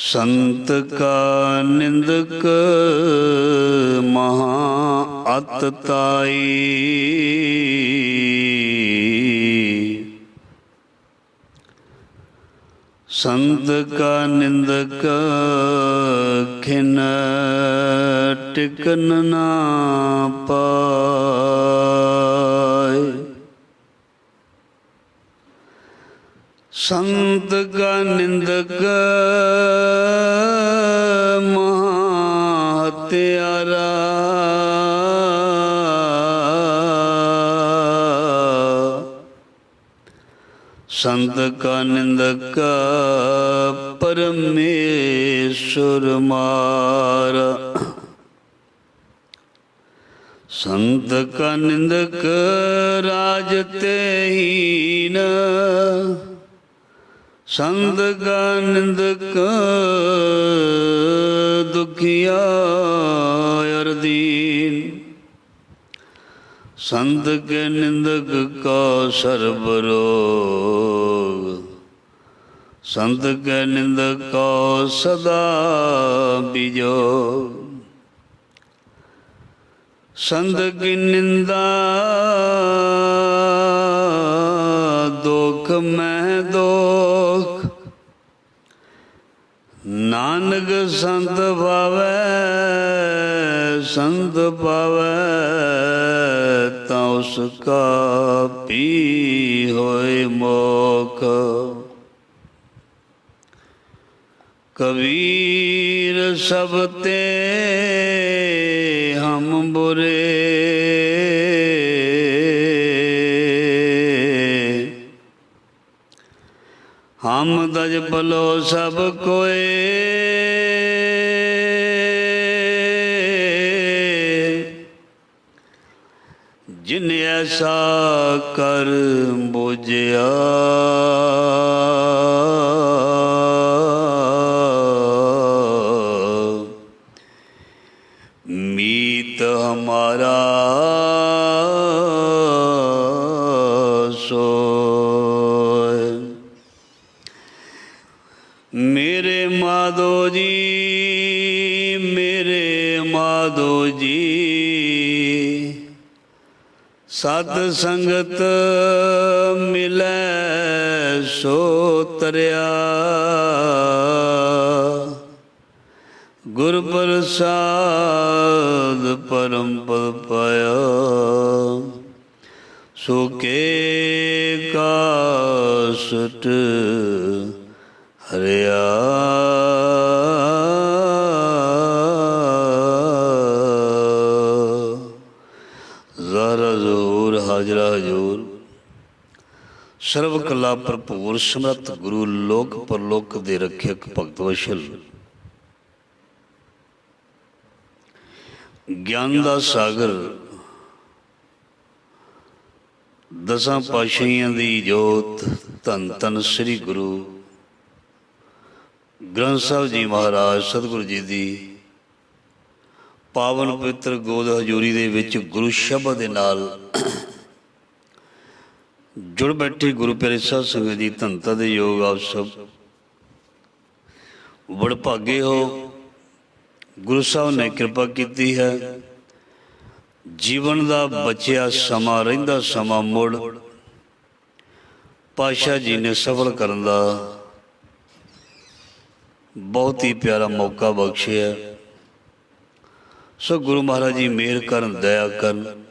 संत का निंदक महा अतताई, संत का निंदक खिन टिकन ना पाए। संत का निंदक महात्यारा, संत का निंदक परमेश्वर मारा। संत का निंदक राजते हीन, संत का निंदक दुखिया और दीन। संत के निंदक का सर्वरोग, संत के निंदक का सदा बिजोग। संत की निंदा दुख में दुख, नानक संत पावै, संत पावै ता उसका पी होए मोख। कबीर सब ते हम बुरे, हम दज पलो सब कोए। जिन ऐसा कर बुझिया, मीत हमारा सोए। मेरे माधो जी, मेरे माधो जी, सत संगत मिलै सो तरिया। गुर प्रसाद परम पद पाया, सुके का सुट हरिया। ज़ारा ज़हूर हाजरा हजूर, सर्व कला भरपूर समर्थ गुरु लोक परलोक दे रखियक भगत वशल। ज्ञान दा सागर, दसां पातशाहियां दी जोत, धन धन श्री गुरु ग्रंथ साहब जी महाराज सतगुरु जी दी पावन पवित्र गोद हजूरी दे विच गुरु शब्द दे नाल जुड़ बैठी गुरु प्यारे साध संगत जी, धनता दे योग आप सब वडभागे हो। गुरु साहब ने कृपा की है, जीवन का बचिया समा रहिंदा समा मुड़ पातशाह जी ने सफल करन दा बहुत ही प्यारा मौका बख्शिया। सो गुरु महाराज जी मेहर करन, दया करन,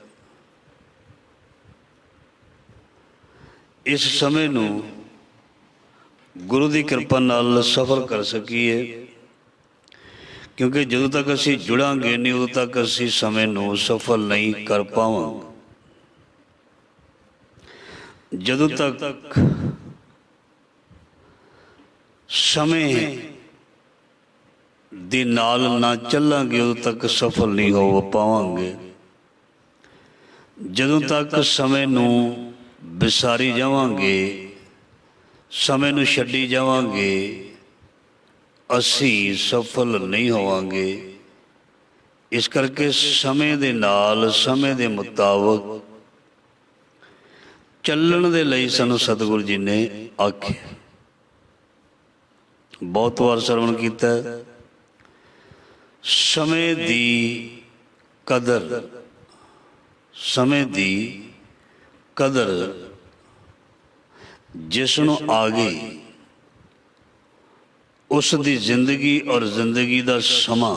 इस समय नूं गुरु की कृपा नाल सफल कर सकीए। क्योंकि जदों तक असी जुड़ांगे नहीं उदों तक असी समय नूं सफल नहीं कर पावांगे। जदों तक समय दे नाल ना चलांगे उदों तक सफल नहीं हो पावांगे। जदों तक समय नूं विसारी जावांगे, समय नूं छड्डी जावांगे, असी सफल नहीं होवांगे। इस करके समय दे नाल, समय दे मुताबक चलण दे लई सानूं सतगुरु जी ने आख्या। बहुत वार श्रवण किया। समय दी कदर, समय दी कदर जिसनों आ गई उस दी जिंदगी और जिंदगी का समा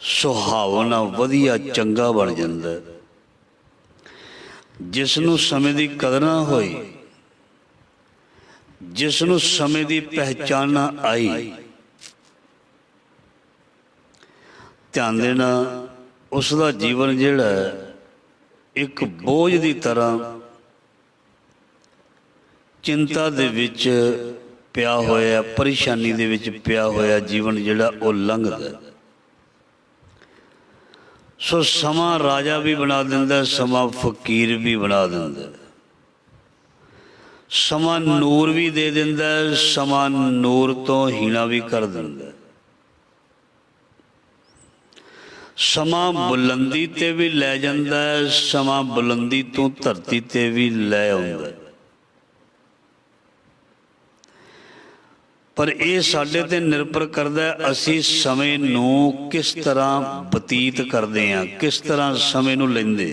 सुहावना वधिया चंगा बन जाता है। जिसनों समय की कदर ना होई, जिसनों समय की पहचान ना आई, ध्यान देना उसका जीवन जिहड़ा एक बोझ की तरह चिंता दे विच पिया होया, परेशानी दे विच पिया होया जीवन जिहड़ा वो लंघदा। सो समा राजा भी बना दिंदा, समा फकीर भी बना दिंदा, समा नूर भी दे दिंदा, समा नूर तो हीना भी कर दिंदा। समा बुलंदी ते भी लै जांदा है, समा बुलंदी तो धरती ते भी लै आउंदा। पर यह साडे ते निर्भर करदा है असी समय नूं किस तरह बतीत करदे हां, किस तरह समय नूं लैंदे।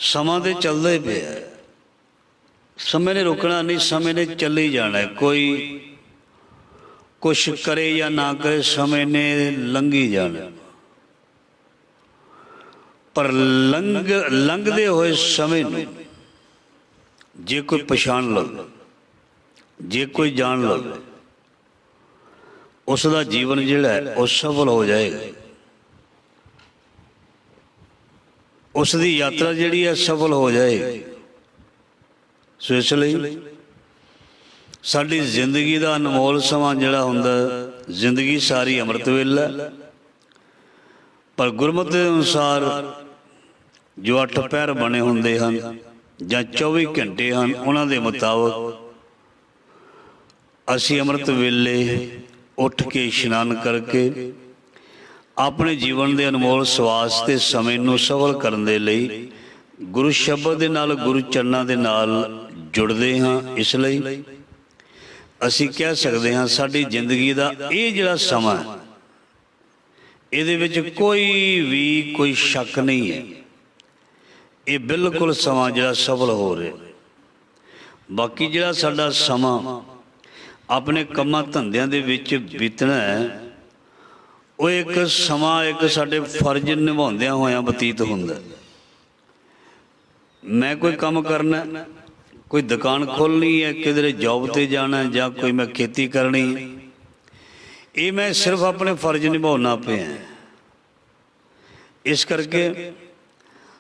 समा ते चलदा ही पिया, समय ने रुकना नहीं, समय ने चल ही जाना है। कोई कुछ करे या ना करे, समय ने लंघी जाना। पर लंघदे हुए समय नूं जे कोई पछाण लो, जे कोई जान लो, उसका जीवन जिहड़ा है वो सफल हो जाएगा। उसकी यात्रा जिहड़ी है सफल हो जाएगी। सो इसलिए साडी जिंदगी का अनमोल समा जिहड़ा हुंदा, जिंदगी सारी अमृत वेला, पर गुरमत के अनुसार जो 8 पहर बने हुंदे हन जां 24 घंटे हैं, उन्हां दे मुताबक असी अमृत वेले उठ के इशनान करके अपने जीवन के अनमोल सवास के समय नूं सफल करने दे लई गुरु शब्द दे नाल, गुरु चरनां दे नाल जुड़दे हाँ। इसलिए असी कह सकते हाँ साडी जिंदगी का ये जिहड़ा समा है, इहदे विच कोई भी कोई शक नहीं है, ये बिल्कुल समा जिहड़ा सफल हो रहा। बाकी जिहड़ा साडा समा अपने कम्मां धंधियां दे विच बीतना है, वो एक समा एक साडे फर्ज निभाउंदियां होया बतीत हुंदा। मैं कोई काम करना, कोई दुकान खोलनी है, किधरे जॉब ते जाना है, जां कोई मैं खेती करनी, ये मैं सिर्फ अपने फर्ज निभाउना पिया। इस करके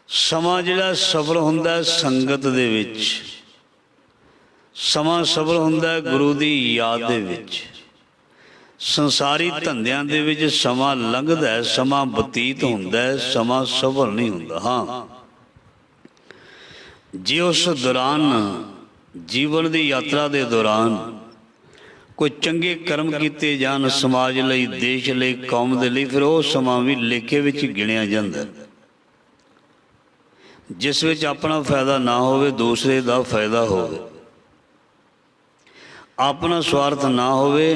समा जिहड़ा सफल हुंदा संगत दे विच, समा सफल हुंदा गुरु दी याद दे विच। संसारी धंधियां दे विच समा लंघदा है, समा बतीत हुंदा है, समा सफल नहीं हुंदा। हाँ, जे उस दौरान जीवन की यात्रा के दौरान कोई चंगे कर्म किए जान समाज लई, देश लई, कौम दे लई, फिर वो समा भी लेखे विच गिणिया जांदा। जिस विच अपना फायदा ना होवे, दूसरे का फायदा होवे, अपना स्वार्थ ना होवे,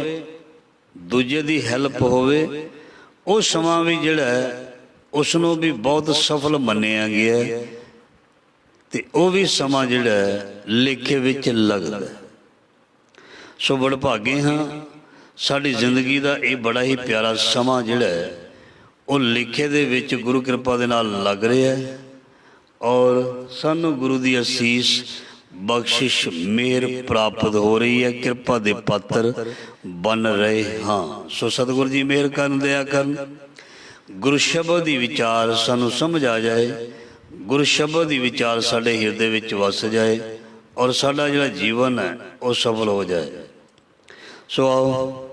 दूजे की हैल्प होवे, वो समा भी जिहड़ा है उसनों भी बहुत सफल मन्निया गया है, ते वो भी समा जिहड़ा है लेखे विच लगदा। सो बड़भागे हाँ साडी जिंदगी का ये बड़ा ही प्यारा समा जिहड़ा है वो लेखे दे विच गुरु कृपा दे नाल लग रहा है, और सानू गुरु की असीस बख्शिश मेहर प्राप्त हो रही है, कृपा दे पात्र बन रहे हाँ। सो सतगुरु जी मेहर करन, दया करन, गुरु शब्द की विचार सानू समझ आ जाए, गुरु शब्द की विचार साडे हिरदे विच वस जाए, और साडा जिहड़ा जीवन है वो सफल हो जाए। सो आओ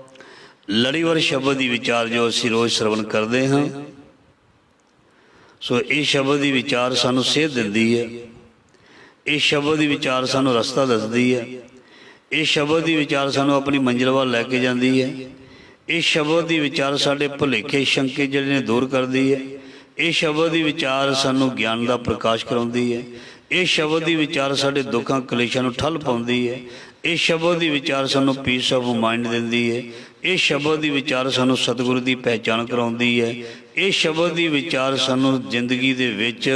लड़ीवार शब्द की विचार जो असीं रोज़ श्रवण करते हाँ, सो ये शब्द की विचार सानू सेध दिंदी है, ये शब्द की विचार सानू रस्ता दसदी है, ये शब्द की विचार सानू अपनी मंजिल वाल लैके जाती है, ये शब्द की विचार साडे भुलेखे शंके जिहड़े ने दूर करदी है, ये शब्द की विचार सानू ज्ञान का प्रकाश कराउंदी है, ਇਹ ਸ਼ਬਦ ਦੀ ਵਿਚਾਰ ਸਾਡੇ ਦੁੱਖਾਂ ਕਲੇਸ਼ਾਂ ਨੂੰ ਠੱਲ ਪਾਉਂਦੀ ਹੈ। ਇਹ ਸ਼ਬਦ ਦੀ ਵਿਚਾਰ ਸਾਨੂੰ ਪੀਸ ਆਫ ਮਾਈਂਡ ਦਿੰਦੀ ਹੈ। ਇਹ ਸ਼ਬਦ ਦੀ ਵਿਚਾਰ ਸਾਨੂੰ ਸਤਿਗੁਰੂ ਦੀ ਪਹਿਚਾਣ ਕਰਾਉਂਦੀ ਹੈ। ਇਹ ਸ਼ਬਦ ਦੀ ਵਿਚਾਰ ਸਾਨੂੰ ਜ਼ਿੰਦਗੀ ਦੇ ਵਿੱਚ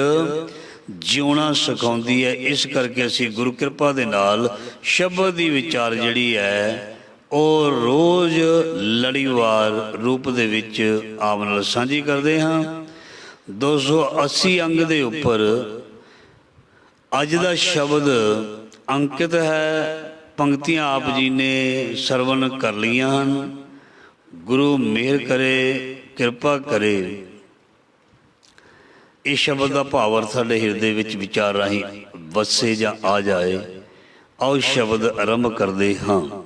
ਜਿਉਣਾ ਸਿਖਾਉਂਦੀ ਹੈ। ਇਸ ਕਰਕੇ ਅਸੀਂ ਗੁਰੂ ਕਿਰਪਾ ਦੇ ਨਾਲ ਸ਼ਬਦ ਦੀ ਵਿਚਾਰ ਜਿਹੜੀ ਹੈ ਉਹ ਰੋਜ਼ ਲੜੀਵਾਰ ਰੂਪ ਦੇ ਵਿੱਚ ਆਪ ਨਾਲ ਸਾਂਝੀ ਕਰਦੇ ਹਾਂ। 280 ਅੰਗ ਦੇ ਉੱਪਰ ਅੱਜ ਦਾ ਸ਼ਬਦ ਅੰਕਿਤ ਹੈ। ਪੰਕਤੀਆਂ ਆਪ ਜੀ ਨੇ ਸਰਵਣ ਕਰ ਲਈਆਂ ਹਨ। ਗੁਰੂ ਮਿਹਰ ਕਰੇ, ਕਿਰਪਾ ਕਰੇ, ਇਹ ਸ਼ਬਦ ਦਾ ਭਾਵ ਅਰਥ ਸਾਡੇ ਹਿਰਦੇ ਵਿੱਚ ਵਿਚਾਰ ਰਾਹੀਂ ਵਸੇ ਜਾਂ ਆ ਜਾਏ। ਆਓ ਸ਼ਬਦ ਆਰੰਭ ਕਰਦੇ ਹਾਂ।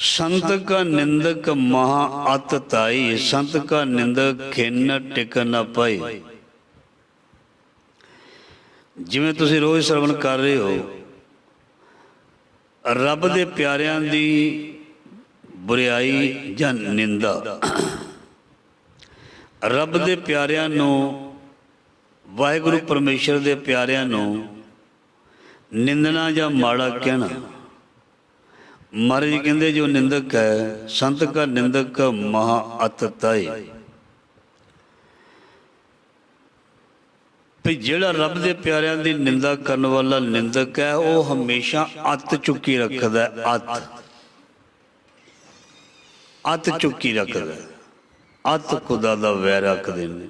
ਸੰਤ ਕਾ ਨਿੰਦਕ ਮਹਾ ਅਤ ਤਾਈ, ਸੰਤ ਕਾ ਨਿੰਦਕ ਖਿਨ ਟਿਕ ਨ ਪਾਈ। ਜਿਵੇਂ ਤੁਸੀਂ ਰੋਜ਼ ਸਰਵਣ ਕਰ ਰਹੇ ਹੋ, ਰੱਬ ਦੇ ਪਿਆਰਿਆਂ ਦੀ ਬੁਰਿਆਈ ਜਾਂ ਨਿੰਦਾ, ਰੱਬ ਦੇ ਪਿਆਰਿਆਂ ਨੂੰ, ਵਾਹਿਗੁਰੂ ਪਰਮੇਸ਼ਰ ਦੇ ਪਿਆਰਿਆਂ ਨੂੰ ਨਿੰਦਣਾ ਜਾਂ ਮਾੜਾ ਕਹਿਣਾ। ਮਹਾਰਾਜ ਜੀ ਕਹਿੰਦੇ ਜੋ ਨਿੰਦਕ ਹੈ, ਸੰਤ ਕਾ ਨਿੰਦਕ ਮਹਾ ਅਤ ਤਾਈ, ਵੀ ਜਿਹੜਾ ਰੱਬ ਦੇ ਪਿਆਰਿਆਂ ਦੀ ਨਿੰਦਾ ਕਰਨ ਵਾਲਾ ਨਿੰਦਕ ਹੈ ਉਹ ਹਮੇਸ਼ਾ ਅੱਤ ਚੁੱਕੀ ਰੱਖਦਾ ਹੈ। ਅੱਤ ਚੁੱਕੀ ਰੱਖਦਾ, ਅੱਤ ਖੁਦਾ ਦਾ ਵੈਰ ਰੱਖਦੇ ਨੇ।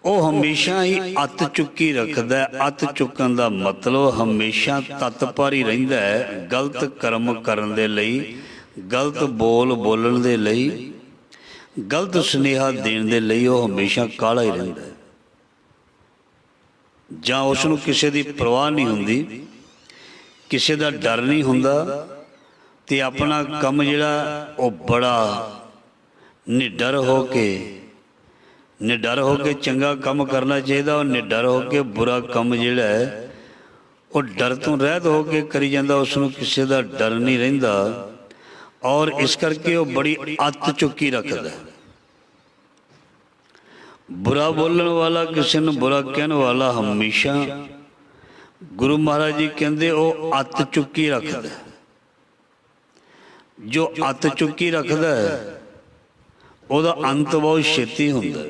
ਉਹ ਹਮੇਸ਼ਾ ਹੀ ਅੱਤ ਚੁੱਕੀ ਰੱਖਦਾ ਹੈ। ਅੱਤ ਚੁੱਕਣ ਦਾ ਮਤਲਬ ਹਮੇਸ਼ਾ ਤਤਪਰ ਹੀ ਰਹਿੰਦਾ ਹੈ ਗਲਤ ਕਰਮ ਕਰਨ ਦੇ ਲਈ, ਗਲਤ ਬੋਲ ਬੋਲਣ ਦੇ ਲਈ, ਗਲਤ ਸੁਨੇਹਾ ਦੇਣ ਦੇ ਲਈ। ਉਹ ਹਮੇਸ਼ਾ ਕਾਹਲਾ ਹੀ ਰਹਿੰਦਾ ਹੈ। ਜਾਂ ਉਸ ਨੂੰ ਕਿਸੇ ਦੀ ਪਰਵਾਹ ਨਹੀਂ ਹੁੰਦੀ, ਕਿਸੇ ਦਾ ਡਰ ਨਹੀਂ ਹੁੰਦਾ, ਤੇ ਆਪਣਾ ਕੰਮ ਜਿਹੜਾ ਉਹ ਬੜਾ ਨਿਡਰ ਹੋ ਕੇ ਚੰਗਾ ਕੰਮ ਕਰਨਾ ਚਾਹੀਦਾ। ਉਹ ਨਿਡਰ ਹੋ ਕੇ ਬੁਰਾ ਕੰਮ ਜਿਹੜਾ ਹੈ ਉਹ ਡਰ ਤੋਂ ਰਹਿਤ ਹੋ ਕੇ ਕਰੀ ਜਾਂਦਾ। ਉਸ ਨੂੰ ਕਿਸੇ ਦਾ ਡਰ ਨਹੀਂ ਰਹਿੰਦਾ, ਔਰ ਇਸ ਕਰਕੇ ਉਹ ਬੜੀ ਅੱਤ ਚੁੱਕੀ ਰੱਖਦਾ। ਬੁਰਾ ਬੋਲਣ ਵਾਲਾ, ਕਿਸੇ ਨੂੰ ਬੁਰਾ ਕਹਿਣ ਵਾਲਾ ਹਮੇਸ਼ਾ ਗੁਰੂ ਮਹਾਰਾਜ ਜੀ ਕਹਿੰਦੇ ਉਹ ਅੱਤ ਚੁੱਕੀ ਰੱਖਦਾ। ਜੋ ਅੱਤ ਚੁੱਕੀ ਰੱਖਦਾ ਹੈ ਉਹਦਾ ਅੰਤ ਬਹੁਤ ਛੇਤੀ ਹੁੰਦਾ।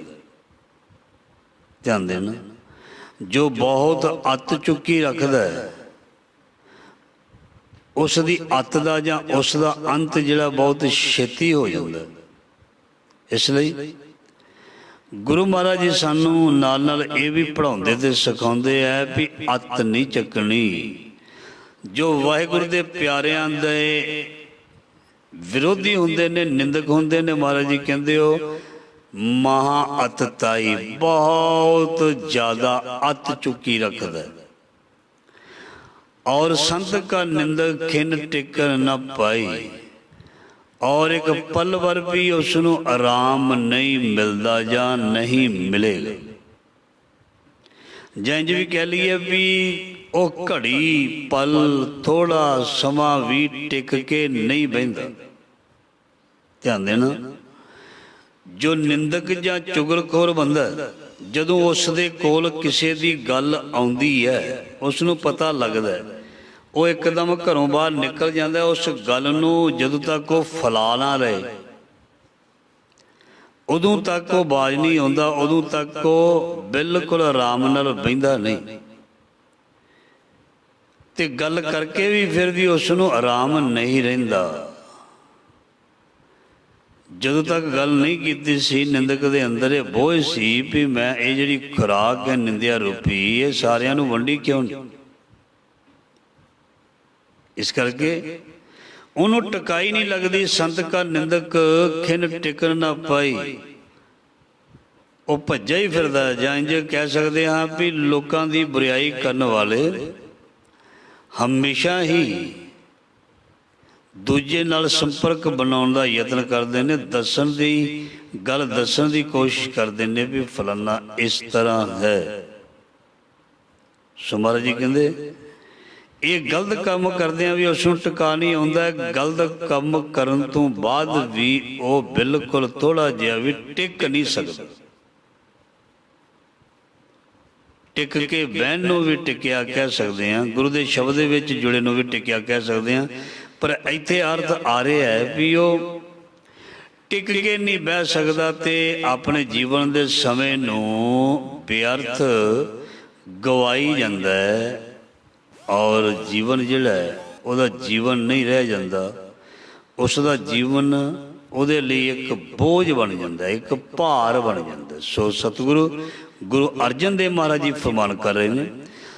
ਧਿਆਨ ਦੇਣਾ, ਜੋ ਬਹੁਤ ਅੱਤ ਚੁੱਕੀ ਰੱਖਦਾ ਹੈ ਉਸ ਦੀ ਅੱਤ ਦਾ ਜਾਂ ਉਸ ਦਾ ਅੰਤ ਜਿਹੜਾ ਬਹੁਤ ਛੇਤੀ ਹੋ ਜਾਂਦਾ। ਇਸ ਲਈ ਗੁਰੂ ਮਹਾਰਾਜ ਜੀ ਸਾਨੂੰ ਨਾਲ ਨਾਲ ਇਹ ਵੀ ਪੜ੍ਹਾਉਂਦੇ ਤੇ ਸਿਖਾਉਂਦੇ ਹੈ ਵੀ ਅੱਤ ਨਹੀਂ ਚੱਕਣੀ। ਜੋ ਵਾਹਿਗੁਰੂ ਦੇ ਪਿਆਰਿਆਂ ਦੇ ਵਿਰੋਧੀ ਹੁੰਦੇ ਨੇ, ਨਿੰਦਕ ਹੁੰਦੇ ਨੇ, ਮਹਾਰਾਜ ਜੀ ਕਹਿੰਦੇ ਹੋ ਮਹਾ ਅਤ ਤਾਈ, ਬਹੁਤ ਜ਼ਿਆਦਾ ਅੱਤ ਚੁੱਕੀ ਰੱਖਦਾ। ਔਰ ਸੰਤ ਕਾ ਨਿੰਦਕ ਖਿਨ ਟਿਕਣ ਨਾ ਪਾਈ, ਔਰ ਇੱਕ ਪਲ ਭਰ ਵੀ ਉਸ ਨੂੰ ਆਰਾਮ ਨਹੀਂ ਮਿਲਦਾ ਜਾਂ ਨਹੀਂ ਮਿਲੇਗਾ। ਜਾਂ ਇੰਝ ਵੀ ਕਹਿ ਲਈਏ ਵੀ ਉਹ ਘੜੀ ਪਲ ਥੋੜਾ ਸਮਾਂ ਵੀ ਟਿਕ ਕੇ ਨਹੀਂ ਬਹਿੰਦਾ। ਧਿਆਨ ਦੇਣਾ, ਜੋ ਨਿੰਦਕ ਜਾਂ ਚੁਗਲਖੋਰ ਬੰਦਾ, ਜਦੋਂ ਉਸ ਦੇ ਕੋਲ ਕਿਸੇ ਦੀ ਗੱਲ ਆਉਂਦੀ ਹੈ ਉਸ ਨੂੰ ਪਤਾ ਲੱਗਦਾ, ਉਹ ਇੱਕਦਮ ਘਰੋਂ ਬਾਹਰ ਨਿਕਲ ਜਾਂਦਾ। ਉਸ ਗੱਲ ਨੂੰ ਜਦੋਂ ਤੱਕ ਉਹ ਫੈਲਾ ਨਾ ਰਹੇ ਉਦੋਂ ਤੱਕ ਉਹ ਬਾਜ਼ ਨਹੀਂ ਆਉਂਦਾ, ਉਦੋਂ ਤੱਕ ਉਹ ਬਿਲਕੁਲ ਆਰਾਮ ਨਾਲ ਬਹਿੰਦਾ ਨਹੀਂ। ਤੇ ਗੱਲ ਕਰਕੇ ਵੀ ਫਿਰ ਵੀ ਉਸ ਨੂੰ ਆਰਾਮ ਨਹੀਂ ਰਹਿੰਦਾ। ਜਦੋਂ ਤੱਕ ਗੱਲ ਨਹੀਂ ਕੀਤੀ ਸੀ, ਨਿੰਦਕ ਦੇ ਅੰਦਰ ਇਹ ਬੋਝ ਸੀ ਵੀ ਮੈਂ ਇਹ ਜਿਹੜੀ ਖੁਰਾਕ ਹੈ ਨਿੰਦਿਆ ਰੂਪੀ, ਇਹ ਸਾਰਿਆਂ ਨੂੰ ਵੰਡੀ ਕਿਉਂ ਨਹੀਂ। ਇਸ ਕਰਕੇ ਉਹਨੂੰ ਟਿਕਾਈ ਨਹੀਂ ਲੱਗਦੀ। ਸੰਤ ਕਾ ਨਿੰਦਕ ਖਿਨ ਟਿਕਣ ਨਾ ਪਾਈ, ਉਹ ਭੱਜਿਆ ਹੀ ਫਿਰਦਾ। ਜਾਂ ਇੰਝ ਕਹਿ ਸਕਦੇ ਹਾਂ ਵੀ ਲੋਕਾਂ ਦੀ ਬੁਰਾਈ ਕਰਨ ਵਾਲੇ ਹਮੇਸ਼ਾ ਹੀ ਦੂਜੇ ਨਾਲ ਸੰਪਰਕ ਬਣਾਉਣ ਦਾ ਯਤਨ ਕਰਦੇ ਨੇ, ਦੱਸਣ ਦੀ ਗੱਲ ਦੱਸਣ ਦੀ ਕੋਸ਼ਿਸ਼ ਕਰਦੇ ਨੇ ਵੀ ਫਲਾਨਾ ਇਸ ਤਰ੍ਹਾਂ ਹੈ। ਸੋ ਮਹਾਰਾਜ ਜੀ ਕਹਿੰਦੇ ਇਹ ਗਲਤ ਕੰਮ ਕਰਦਿਆਂ ਵੀ ਉਸ ਨੂੰ ਟਿਕਾ ਨਹੀਂ ਆਉਂਦਾ। ਗਲਤ ਕੰਮ ਕਰਨ ਤੋਂ ਬਾਅਦ ਵੀ ਉਹ ਬਿਲਕੁਲ ਥੋੜਾ ਜਿਹਾ ਵੀ ਟਿਕ ਨਹੀਂ ਸਕਦਾ। ਟਿਕ ਕੇ ਬਹਿਣ ਨੂੰ ਵੀ ਟਿਕਿਆ ਕਹਿ ਸਕਦੇ ਹਾਂ, ਗੁਰੂ ਦੇ ਸ਼ਬਦ ਦੇ ਵਿੱਚ ਜੁੜੇ ਨੂੰ ਵੀ ਟਿਕਿਆ ਕਹਿ ਸਕਦੇ ਹਾਂ। ਪਰ ਇੱਥੇ ਅਰਥ ਆ ਰਿਹਾ ਹੈ ਵੀ ਉਹ ਟਿਕ ਕੇ ਨਹੀਂ ਬਹਿ ਸਕਦਾ ਤੇ ਆਪਣੇ ਜੀਵਨ ਦੇ ਸਮੇਂ ਨੂੰ ਬੇਅਰਥ ਗਵਾਈ ਜਾਂਦਾ ਹੈ, ਔਰ ਜੀਵਨ ਜਿਹੜਾ ਹੈ ਉਹਦਾ ਜੀਵਨ ਨਹੀਂ ਰਹਿ ਜਾਂਦਾ, ਉਸ ਦਾ ਜੀਵਨ ਉਹਦੇ ਲਈ ਇੱਕ ਬੋਝ ਬਣ ਜਾਂਦਾ, ਇੱਕ ਭਾਰ ਬਣ ਜਾਂਦਾ। ਸੋ ਸਤਿਗੁਰੂ ਗੁਰੂ ਅਰਜਨ ਦੇਵ ਮਹਾਰਾਜ ਜੀ ਫਰਮਾਨ ਕਰ ਰਹੇ ਨੇ,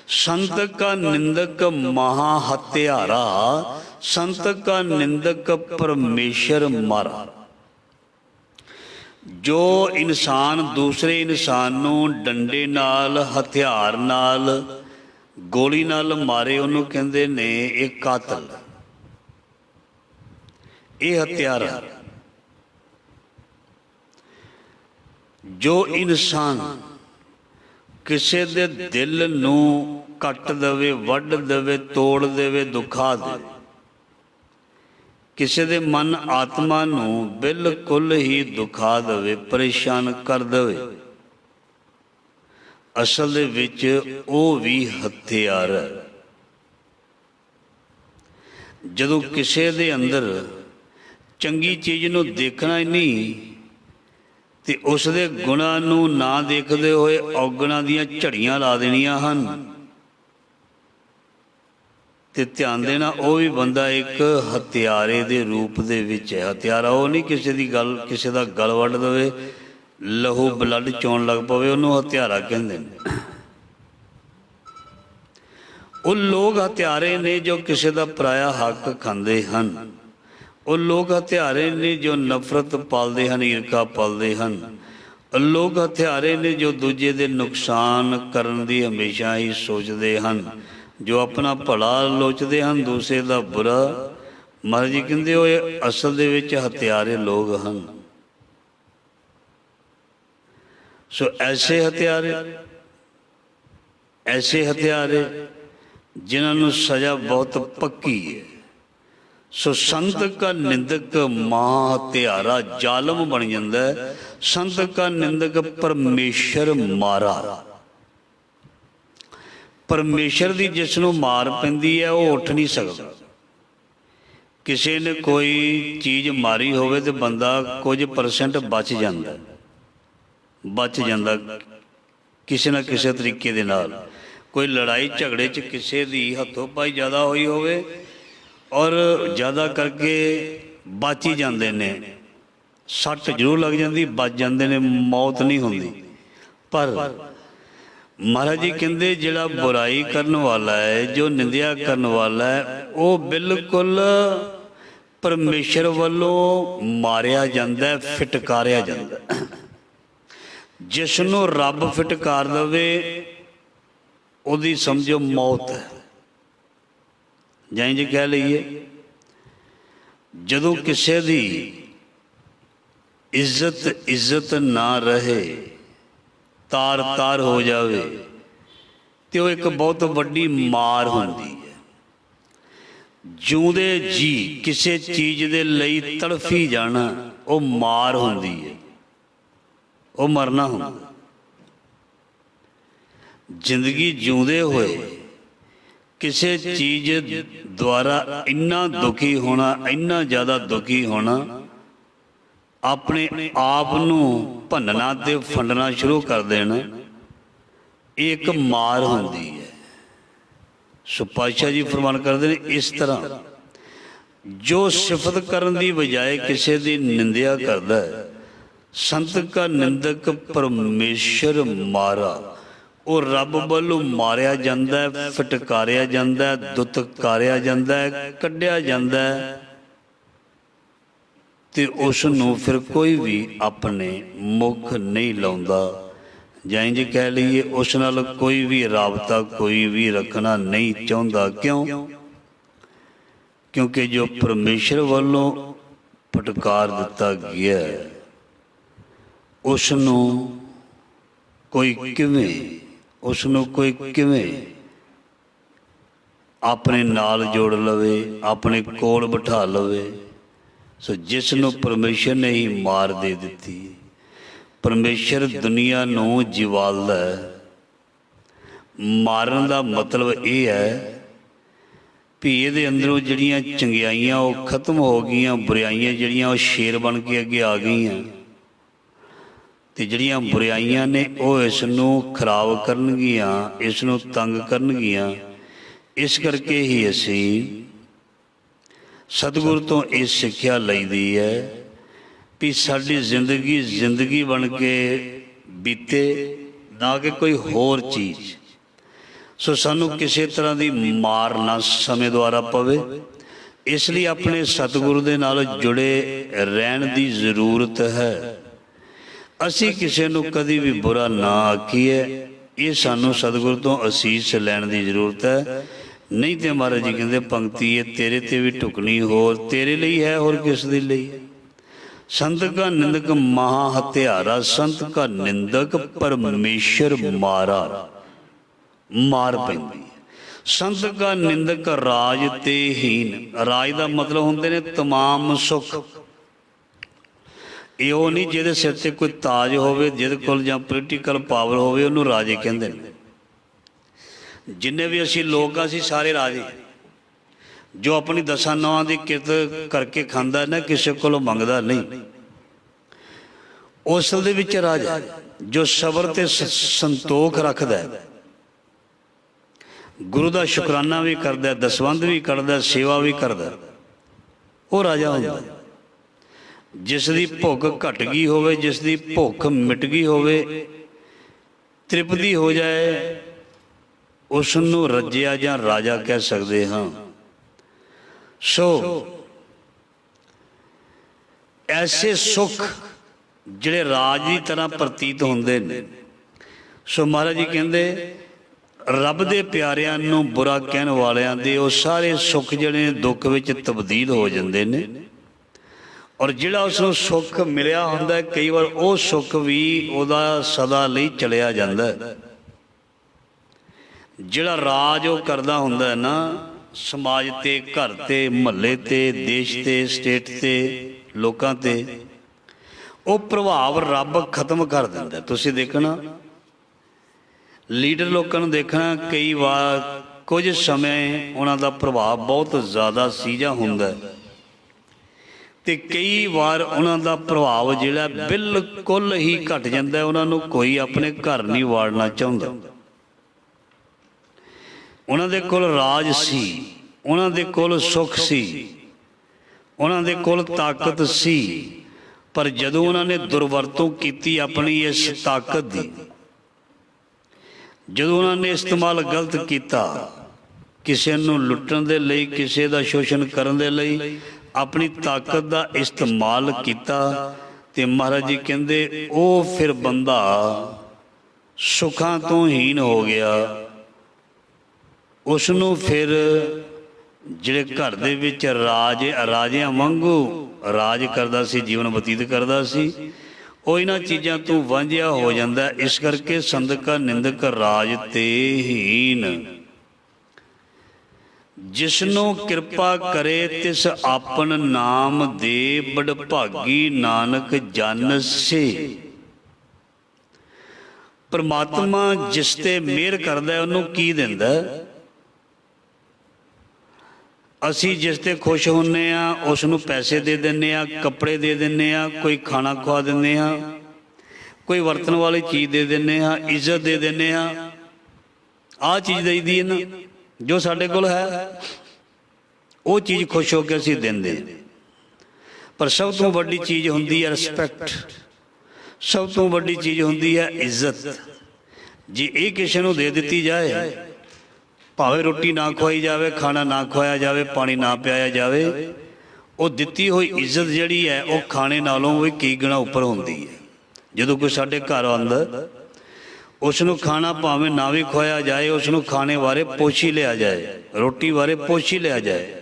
ਸੰਤ ਕਾ ਨਿੰਦਕ ਮਹਾ ਹਤਿਆਰਾ, ਸੰਤ ਕਾ ਨਿੰਦਕ ਪਰਮੇਸ਼ਰ ਮਾਰਾ। ਜੋ ਇਨਸਾਨ ਦੂਸਰੇ ਇਨਸਾਨ ਨੂੰ ਡੰਡੇ ਨਾਲ, ਹਥਿਆਰ ਨਾਲ, ਗੋਲੀ ਨਾਲ ਮਾਰੇ, ਉਹਨੂੰ ਕਹਿੰਦੇ ਨੇ ਇਹ ਕਾਤਲ, ਇਹ ਹਥਿਆਰਾ। ਜੋ ਇਨਸਾਨ ਕਿਸੇ ਦੇ ਦਿਲ ਨੂੰ ਕੱਟ ਦੇਵੇ, ਵੱਢ ਦੇਵੇ, ਤੋੜ ਦੇਵੇ, ਦੁਖਾ ਦੇਵੇ, ਕਿਸੇ ਦੇ ਮਨ ਆਤਮਾ ਨੂੰ ਬਿਲਕੁਲ ਹੀ ਦੁਖਾ ਦੇਵੇ, ਪਰੇਸ਼ਾਨ ਕਰ ਦੇਵੇ, ਅਸਲ ਦੇ ਵਿੱਚ ਉਹ ਵੀ ਹਥਿਆਰ ਹੈ। ਜਦੋਂ ਕਿਸੇ ਦੇ ਅੰਦਰ ਚੰਗੀ ਚੀਜ਼ ਨੂੰ ਦੇਖਣਾ ਹੀ ਨਹੀਂ ਤੇ ਉਸ ਦੇ ਗੁਣਾਂ ਨੂੰ ਨਾ ਦੇਖਦੇ ਹੋਏ ਔਗਣਾਂ ਦੀਆਂ ਝੜੀਆਂ ਲਾ ਦੇਣੀਆਂ ਹਨ, ਤੇ ਧਿਆਨ ਦੇਣਾ ਉਹ ਵੀ ਬੰਦਾ ਇੱਕ ਹਥਿਆਰੇ ਦੇ ਰੂਪ ਦੇ ਵਿੱਚ ਹੈ। ਹਥਿਆਰਾ ਉਹ ਨਹੀਂ ਕਿਸੇ ਦੀ ਗੱਲ, ਕਿਸੇ ਦਾ ਗਲ ਵੱਢ ਦੇਵੇ, ਲਹੂ ਬਲੱਡ ਚੋਣ ਲੱਗ ਪਵੇ, ਉਹਨੂੰ ਹਥਿਆਰਾ ਕਹਿੰਦੇ ਨੇ। ਉਹ ਲੋਕ ਹਥਿਆਰੇ ਨੇ ਜੋ ਕਿਸੇ ਦਾ ਪਰਾਇਆ ਹੱਕ ਖਾਂਦੇ ਹਨ, ਉਹ ਲੋਕ ਹਥਿਆਰੇ ਨੇ ਜੋ ਨਫ਼ਰਤ ਪਾਲਦੇ ਹਨ, ਈਰਖਾ ਪਾਲਦੇ ਹਨ। ਲੋਕ ਹਥਿਆਰੇ ਨੇ ਜੋ ਦੂਜੇ ਦੇ ਨੁਕਸਾਨ ਕਰਨ ਦੀ ਹਮੇਸ਼ਾ ਹੀ ਸੋਚਦੇ ਹਨ, ਜੋ ਆਪਣਾ ਭਲਾ ਲੋਚਦੇ ਹਨ, ਦੂਸਰੇ ਦਾ ਬੁਰਾ। ਮਹਾਰਾਜ ਜੀ ਕਹਿੰਦੇ ਉਹ ਅਸਲ ਦੇ ਵਿੱਚ ਹਥਿਆਰੇ ਲੋਕ ਹਨ। ਸੋ ਐਸੇ ਹਥਿਆਰੇ ਜਿਨ੍ਹਾਂ ਨੂੰ ਸਜ਼ਾ ਬਹੁਤ ਪੱਕੀ ਹੈ। ਸੋ ਸੰਤ ਕਾ ਨਿੰਦਕ ਮਹਾ ਹਥਿਆਰਾ, ਜ਼ਾਲਮ ਬਣ ਜਾਂਦਾ ਹੈ। ਸੰਤ ਕਾ ਨਿੰਦਕ ਪਰਮੇਸ਼ਰ ਮਾਰਾ। ਪਰਮੇਸ਼ਰ ਦੀ ਜਿਸ ਨੂੰ ਮਾਰ ਪੈਂਦੀ ਹੈ ਉਹ ਉੱਠ ਨਹੀਂ ਸਕਦਾ। ਕਿਸੇ ਨੇ ਕੋਈ ਚੀਜ਼ ਮਾਰੀ ਹੋਵੇ ਤੇ ਬੰਦਾ ਕੁਝ % ਬਚ ਜਾਂਦਾ ਕਿਸੇ ਨਾ ਕਿਸੇ ਤਰੀਕੇ ਦੇ ਨਾਲ। ਕੋਈ ਲੜਾਈ ਝਗੜੇ 'ਚ ਕਿਸੇ ਦੀ ਹੱਥੋਂ ਪਾਈ ਜ਼ਿਆਦਾ ਹੋਈ ਹੋਵੇ ਔਰ ਜ਼ਿਆਦਾ ਕਰਕੇ ਬਚ ਹੀ ਜਾਂਦੇ ਨੇ, ਸੱਟ ਜ਼ਰੂਰ ਲੱਗ ਜਾਂਦੀ, ਬਚ ਜਾਂਦੇ ਨੇ, ਮੌਤ ਨਹੀਂ ਹੁੰਦੀ। ਪਰ ਮਹਾਰਾਜ ਜੀ ਕਹਿੰਦੇ ਜਿਹੜਾ ਬੁਰਾਈ ਕਰਨ ਵਾਲਾ ਹੈ, ਜੋ ਨਿੰਦਿਆ ਕਰਨ ਵਾਲਾ ਹੈ, ਉਹ ਬਿਲਕੁਲ ਪਰਮੇਸ਼ਰ ਵੱਲੋਂ ਮਾਰਿਆ ਜਾਂਦਾ, ਫਿਟਕਾਰਿਆ ਜਾਂਦਾ। ਜਿਸ ਨੂੰ ਰੱਬ ਫਿਟਕਾਰ ਦੇਵੇ ਉਹਦੀ ਸਮਝੋ ਮੌਤ ਹੈ। ਜਾਂ ਇੰਝ ਕਹਿ ਲਈਏ, ਜਦੋਂ ਕਿਸੇ ਦੀ ਇੱਜ਼ਤ ਨਾ ਰਹੇ, ਤਾਰ ਹੋ ਜਾਵੇ, ਤੇ ਉਹ ਇੱਕ ਬਹੁਤ ਵੱਡੀ ਮਾਰ ਹੁੰਦੀ ਹੈ। ਜਿਉਂਦੇ ਜੀ ਕਿਸੇ ਚੀਜ਼ ਦੇ ਲਈ ਤੜਫੀ ਜਾਣਾ ਉਹ ਮਾਰ ਹੁੰਦੀ ਹੈ, ਉਹ ਮਰਨਾ ਹੁੰਦਾ। ਜ਼ਿੰਦਗੀ ਜਿਉਂਦੇ ਹੋਏ ਕਿਸੇ ਚੀਜ਼ ਦੁਆਰਾ ਇੰਨਾ ਦੁਖੀ ਹੋਣਾ, ਇੰਨਾ ਜ਼ਿਆਦਾ ਦੁਖੀ ਹੋਣਾ, ਆਪਣੇ ਆਪ ਨੂੰ ਭੰਨਣਾ ਤੇ ਫੰਡਣਾ ਸ਼ੁਰੂ ਕਰ ਦੇਣਾ, ਇਹ ਇੱਕ ਮਾਰ ਹੁੰਦੀ ਹੈ। ਸੋ ਪਾਤਸ਼ਾਹ ਜੀ ਫਰਮਾਨ ਕਰਦੇ ਨੇ, ਇਸ ਤਰ੍ਹਾਂ ਜੋ ਸਿਫਤ ਕਰਨ ਦੀ ਬਜਾਏ ਕਿਸੇ ਦੀ ਨਿੰਦਿਆ ਕਰਦਾ ਹੈ, ਸੰਤ ਕਾ ਨਿੰਦਕ ਪਰਮੇਸ਼ਰ ਮਾਰਾ, ਉਹ ਰੱਬ ਵੱਲੋਂ ਮਾਰਿਆ ਜਾਂਦਾ ਹੈ, ਫਟਕਾਰਿਆ ਜਾਂਦਾ ਹੈ, ਦੁਤਕਾਰਿਆ ਜਾਂਦਾ ਹੈ, ਕੱਢਿਆ ਜਾਂਦਾ ਹੈ, ਤੇ ਉਸ ਨੂੰ ਫਿਰ ਕੋਈ ਵੀ ਆਪਣੇ ਮੁੱਖ ਨਹੀਂ ਲਾਉਂਦਾ। ਜਾਂ ਇੰਝ ਕਹਿ ਲਈਏ, ਉਸ ਨਾਲ ਕੋਈ ਵੀ ਰਾਬਤਾ ਕੋਈ ਵੀ ਰੱਖਣਾ ਨਹੀਂ ਚਾਹੁੰਦਾ। ਕਿਉਂ? ਕਿਉਂਕਿ ਜੋ ਪਰਮੇਸ਼ਰ ਵੱਲੋਂ ਫਟਕਾਰ ਦਿੱਤਾ ਗਿਆ ਉਸ ਨੂੰ ਕੋਈ ਕਿਵੇਂ ਆਪਣੇ ਨਾਲ ਜੋੜ ਲਵੇ, ਆਪਣੇ ਕੋਲ ਬਿਠਾ ਲਵੇ। ਸੋ ਜਿਸ ਨੂੰ ਪਰਮੇਸ਼ਰ ਨੇ ਹੀ ਮਾਰ ਦੇ ਦਿੱਤੀ। ਪਰਮੇਸ਼ਰ ਦੁਨੀਆ ਨੂੰ ਜਿਵਾਲਦਾ ਹੈ, ਮਾਰਨ ਦਾ ਮਤਲਬ ਇਹ ਹੈ ਵੀ ਇਹਦੇ ਅੰਦਰੋਂ ਜਿਹੜੀਆਂ ਚੰਗਿਆਈਆਂ ਉਹ ਖਤਮ ਹੋ ਗਈਆਂ, ਬੁਰਾਈਆਂ ਜਿਹੜੀਆਂ ਉਹ ਸ਼ੇਰ ਬਣ ਕੇ ਅੱਗੇ ਆ ਗਈਆਂ, ਅਤੇ ਜਿਹੜੀਆਂ ਬੁਰਾਈਆਂ ਨੇ ਉਹ ਇਸ ਨੂੰ ਖਰਾਬ ਕਰਨਗੀਆਂ, ਇਸ ਨੂੰ ਤੰਗ ਕਰਨਗੀਆਂ। ਇਸ ਕਰਕੇ ਹੀ ਅਸੀਂ ਸਤਿਗੁਰੂ ਤੋਂ ਇਹ ਸਿੱਖਿਆ ਲਈਦੀ ਹੈ ਵੀ ਸਾਡੀ ਜ਼ਿੰਦਗੀ ਬਣ ਕੇ ਬੀਤੇ, ਨਾ ਕਿ ਕੋਈ ਹੋਰ ਚੀਜ਼। ਸੋ ਸਾਨੂੰ ਕਿਸੇ ਤਰ੍ਹਾਂ ਦੀ ਮਾਰ ਨਾ ਸਮੇਂ ਦੁਆਰਾ ਪਵੇ, ਇਸ ਲਈ ਆਪਣੇ ਸਤਿਗੁਰੂ ਦੇ ਨਾਲ ਜੁੜੇ ਰਹਿਣ ਦੀ ਜ਼ਰੂਰਤ ਹੈ। ਅਸੀਂ ਕਿਸੇ ਨੂੰ ਕਦੀ ਵੀ ਬੁਰਾ ਨਾ ਆਖੀਏ, ਇਹ ਸਾਨੂੰ ਸਤਿਗੁਰੂ ਤੋਂ ਅਸੀਸ ਲੈਣ ਦੀ ਜ਼ਰੂਰਤ ਹੈ। ਨਹੀਂ ਤੇ ਮਹਾਰਾਜ ਜੀ ਕਹਿੰਦੇ ਪੰਕਤੀ ਇਹ ਤੇਰੇ ਤੇ ਵੀ ਢੁਕਣੀ ਹੋਰ ਤੇਰੇ ਲਈ ਹੈ, ਹੋਰ ਕਿਸ ਦੇ ਲਈ ਹੈ। ਸੰਤ ਕਾ ਨਿੰਦਕ ਮਹਾ ਹਤਿਆਰਾ, ਸੰਤ ਕਾ ਨਿੰਦਕ ਪਰਮੇਸ਼ਰ ਮਾਰਾ। ਮਾਰ ਪੈਂਦੀ ਹੈ। ਸੰਤ ਕਾ ਨਿੰਦਕ ਰਾਜ ਤੇ ਹੀਨ। ਰਾਜ ਦਾ ਮਤਲਬ ਹੁੰਦੇ ਨੇ ਤਮਾਮ ਸੁੱਖ। ਇਹ ਉਹ ਨਹੀਂ ਜਿਹਦੇ ਸਿਰ 'ਤੇ ਕੋਈ ਤਾਜ ਹੋਵੇ, ਜਿਹਦੇ ਕੋਲ ਜਾਂ ਪੋਲੀਟੀਕਲ ਪਾਵਰ ਹੋਵੇ, ਉਹਨੂੰ ਰਾਜੇ ਕਹਿੰਦੇ ਨੇ। ਜਿੰਨੇ ਵੀ ਅਸੀਂ ਲੋਕ ਹਾਂ, ਅਸੀਂ ਸਾਰੇ ਰਾਜੇ। ਜੋ ਆਪਣੀ ਦਸਾਂ ਨੌਆਂ ਦੀ ਕਿਰਤ ਕਰਕੇ ਖਾਂਦਾ ਨਾ, ਕਿਸੇ ਕੋਲੋਂ ਮੰਗਦਾ ਨਹੀਂ, ਉਸ ਦੇ ਵਿੱਚ ਰਾਜਾ। ਜੋ ਸਬਰ ਤੇ ਸੰਤੋਖ ਰੱਖਦਾ, ਗੁਰੂ ਦਾ ਸ਼ੁਕਰਾਨਾ ਵੀ ਕਰਦਾ, ਦਸਵੰਧ ਵੀ ਕਰਦਾ, ਸੇਵਾ ਵੀ ਕਰਦਾ, ਉਹ ਰਾਜਾ ਹੁੰਦਾ। ਜਿਸ ਦੀ ਭੁੱਖ ਘਟ ਗਈ ਹੋਵੇ, ਜਿਸ ਦੀ ਭੁੱਖ ਮਿਟ ਗਈ ਹੋਵੇ, ਤ੍ਰਿਪਤੀ ਹੋ ਜਾਏ, ਉਸ ਨੂੰ ਰੱਜਿਆ ਜਾਂ ਰਾਜਾ ਕਹਿ ਸਕਦੇ ਹਾਂ। ਸੋ ਐਸੇ ਸੁੱਖ ਜਿਹੜੇ ਰਾਜ ਦੀ ਤਰ੍ਹਾਂ ਪ੍ਰਤੀਤ ਹੁੰਦੇ ਨੇ। ਸੋ ਮਹਾਰਾਜ ਜੀ ਕਹਿੰਦੇ ਰੱਬ ਦੇ ਪਿਆਰਿਆਂ ਨੂੰ ਬੁਰਾ ਕਹਿਣ ਵਾਲਿਆਂ ਦੇ ਉਹ ਸਾਰੇ ਸੁੱਖ ਜਿਹੜੇ ਨੇ ਦੁੱਖ ਵਿੱਚ ਤਬਦੀਲ ਹੋ ਜਾਂਦੇ ਨੇ। ਔਰ ਜਿਹੜਾ ਉਸ ਨੂੰ ਸੁੱਖ ਮਿਲਿਆ ਹੁੰਦਾ, ਕਈ ਵਾਰ ਉਹ ਸੁੱਖ ਵੀ ਉਹਦਾ ਸਦਾ ਲਈ ਚਲਿਆ ਜਾਂਦਾ। ਜਿਹੜਾ ਰਾਜ ਉਹ ਕਰਦਾ ਹੁੰਦਾ ਨਾ, ਸਮਾਜ 'ਤੇ, ਘਰ 'ਤੇ, ਮੁਹੱਲੇ 'ਤੇ, ਦੇਸ਼ 'ਤੇ, ਸਟੇਟ 'ਤੇ, ਲੋਕਾਂ 'ਤੇ, ਉਹ ਪ੍ਰਭਾਵ ਰੱਬ ਖਤਮ ਕਰ ਦਿੰਦਾ। ਤੁਸੀਂ ਦੇਖਣਾ ਲੀਡਰ ਲੋਕਾਂ ਨੂੰ ਦੇਖਣਾ, ਕਈ ਵਾਰ ਕੁਝ ਸਮੇਂ ਉਹਨਾਂ ਦਾ ਪ੍ਰਭਾਵ ਬਹੁਤ ਜ਼ਿਆਦਾ ਸੀਜਾ ਹੁੰਦਾ, ਅਤੇ ਕਈ ਵਾਰ ਉਹਨਾਂ ਦਾ ਪ੍ਰਭਾਵ ਜਿਹੜਾ ਬਿਲਕੁਲ ਹੀ ਘਟ ਜਾਂਦਾ। ਉਹਨਾਂ ਨੂੰ ਕੋਈ ਆਪਣੇ ਘਰ ਨਹੀਂ ਵਾੜਨਾ ਚਾਹੁੰਦਾ। ਉਹਨਾਂ ਦੇ ਕੋਲ ਰਾਜ ਸੀ, ਉਹਨਾਂ ਦੇ ਕੋਲ ਸੁੱਖ ਸੀ, ਉਹਨਾਂ ਦੇ ਕੋਲ ਤਾਕਤ ਸੀ, ਪਰ ਜਦੋਂ ਉਹਨਾਂ ਨੇ ਦੁਰਵਰਤੋਂ ਕੀਤੀ ਆਪਣੀ ਇਸ ਤਾਕਤ ਦੀ, ਜਦੋਂ ਉਹਨਾਂ ਨੇ ਇਸਤੇਮਾਲ ਗਲਤ ਕੀਤਾ ਕਿਸੇ ਨੂੰ ਲੁੱਟਣ ਦੇ ਲਈ, ਕਿਸੇ ਦਾ ਸ਼ੋਸ਼ਣ ਕਰਨ ਦੇ ਲਈ, ਆਪਣੀ ਤਾਕਤ ਦਾ ਇਸਤੇਮਾਲ ਕੀਤਾ, ਤੇ ਮਹਾਰਾਜ ਜੀ ਕਹਿੰਦੇ ਉਹ ਫਿਰ ਬੰਦਾ ਸੁੱਖਾਂ ਤੋਂ ਹੀਨ ਹੋ ਗਿਆ। ਉਸ ਨੂੰ ਫਿਰ ਜਿਹੜੇ ਘਰ ਦੇ ਵਿੱਚ ਰਾਜਿਆਂ ਵਾਂਗੂ ਰਾਜ ਕਰਦਾ ਸੀ, ਜੀਵਨ ਬਤੀਤ ਕਰਦਾ ਸੀ, ਉਹ ਇਹਨਾਂ ਚੀਜ਼ਾਂ ਤੋਂ ਵਾਂਝਿਆ ਹੋ ਜਾਂਦਾ। ਇਸ ਕਰਕੇ ਸੰਤ ਕਾ ਨਿੰਦਕ ਰਾਜ ਤੇ ਹੀਨ। ਜਿਸਨੂੰ ਕਿਰਪਾ ਕਰੇ ਤਿਸ ਆਪਨ ਨਾਮ ਦੇ, ਬਡਭਾਗੀ ਨਾਨਕ ਜਨ ਸੇ। ਪਰਮਾਤਮਾ ਜਿਸ ਤੇ ਮਿਹਰ ਕਰਦਾ ਉਹਨੂੰ ਕੀ ਦਿੰਦਾ? ਅਸੀਂ ਜਿਸ 'ਤੇ ਖੁਸ਼ ਹੁੰਦੇ ਹਾਂ ਉਸ ਨੂੰ ਪੈਸੇ ਦੇ ਦਿੰਦੇ ਹਾਂ, ਕੱਪੜੇ ਦੇ ਦਿੰਦੇ ਹਾਂ, ਕੋਈ ਖਾਣਾ ਖਵਾ ਦਿੰਦੇ ਹਾਂ, ਕੋਈ ਵਰਤਣ ਵਾਲੀ ਚੀਜ਼ ਦੇ ਦਿੰਦੇ ਹਾਂ, ਇੱਜ਼ਤ ਦੇ ਦਿੰਦੇ ਹਾਂ। ਆਹ ਚੀਜ਼ ਦੇਈਦੀ ਹੈ ਨਾ, ਜੋ ਸਾਡੇ ਕੋਲ ਹੈ ਉਹ ਚੀਜ਼ ਖੁਸ਼ ਹੋ ਕੇ ਅਸੀਂ ਦਿੰਦੇ ਹਾਂ। ਪਰ ਸਭ ਤੋਂ ਵੱਡੀ ਚੀਜ਼ ਹੁੰਦੀ ਹੈ ਰਿਸਪੈਕਟ, ਸਭ ਤੋਂ ਵੱਡੀ ਚੀਜ਼ ਹੁੰਦੀ ਹੈ ਇੱਜ਼ਤ। ਜੇ ਇਹ ਕਿਸੇ ਨੂੰ ਦੇ ਦਿੱਤੀ ਜਾਏ, ਭਾਵੇਂ ਰੋਟੀ ਨਾ ਖਵਾਈ ਜਾਵੇ, ਖਾਣਾ ਨਾ ਖਵਾਇਆ ਜਾਵੇ, ਪਾਣੀ ਨਾ ਪਿਆਇਆ ਜਾਵੇ, ਉਹ ਦਿੱਤੀ ਹੋਈ ਇੱਜ਼ਤ ਜਿਹੜੀ ਹੈ ਉਹ ਖਾਣੇ ਨਾਲੋਂ ਵੀ ਕਈ ਗੁਣਾ ਉੱਪਰ ਹੁੰਦੀ ਹੈ। ਜਦੋਂ ਕੋਈ ਸਾਡੇ ਘਰ ਆਉਂਦਾ, ਉਸ ਨੂੰ ਖਾਣਾ ਭਾਵੇਂ ਨਾ ਵੀ ਖਵਾਇਆ ਜਾਏ, ਉਸ ਨੂੰ ਖਾਣੇ ਬਾਰੇ ਪੁੱਛ ਹੀ ਲਿਆ ਜਾਏ, ਰੋਟੀ ਬਾਰੇ ਪੁੱਛ ਹੀ ਲਿਆ ਜਾਏ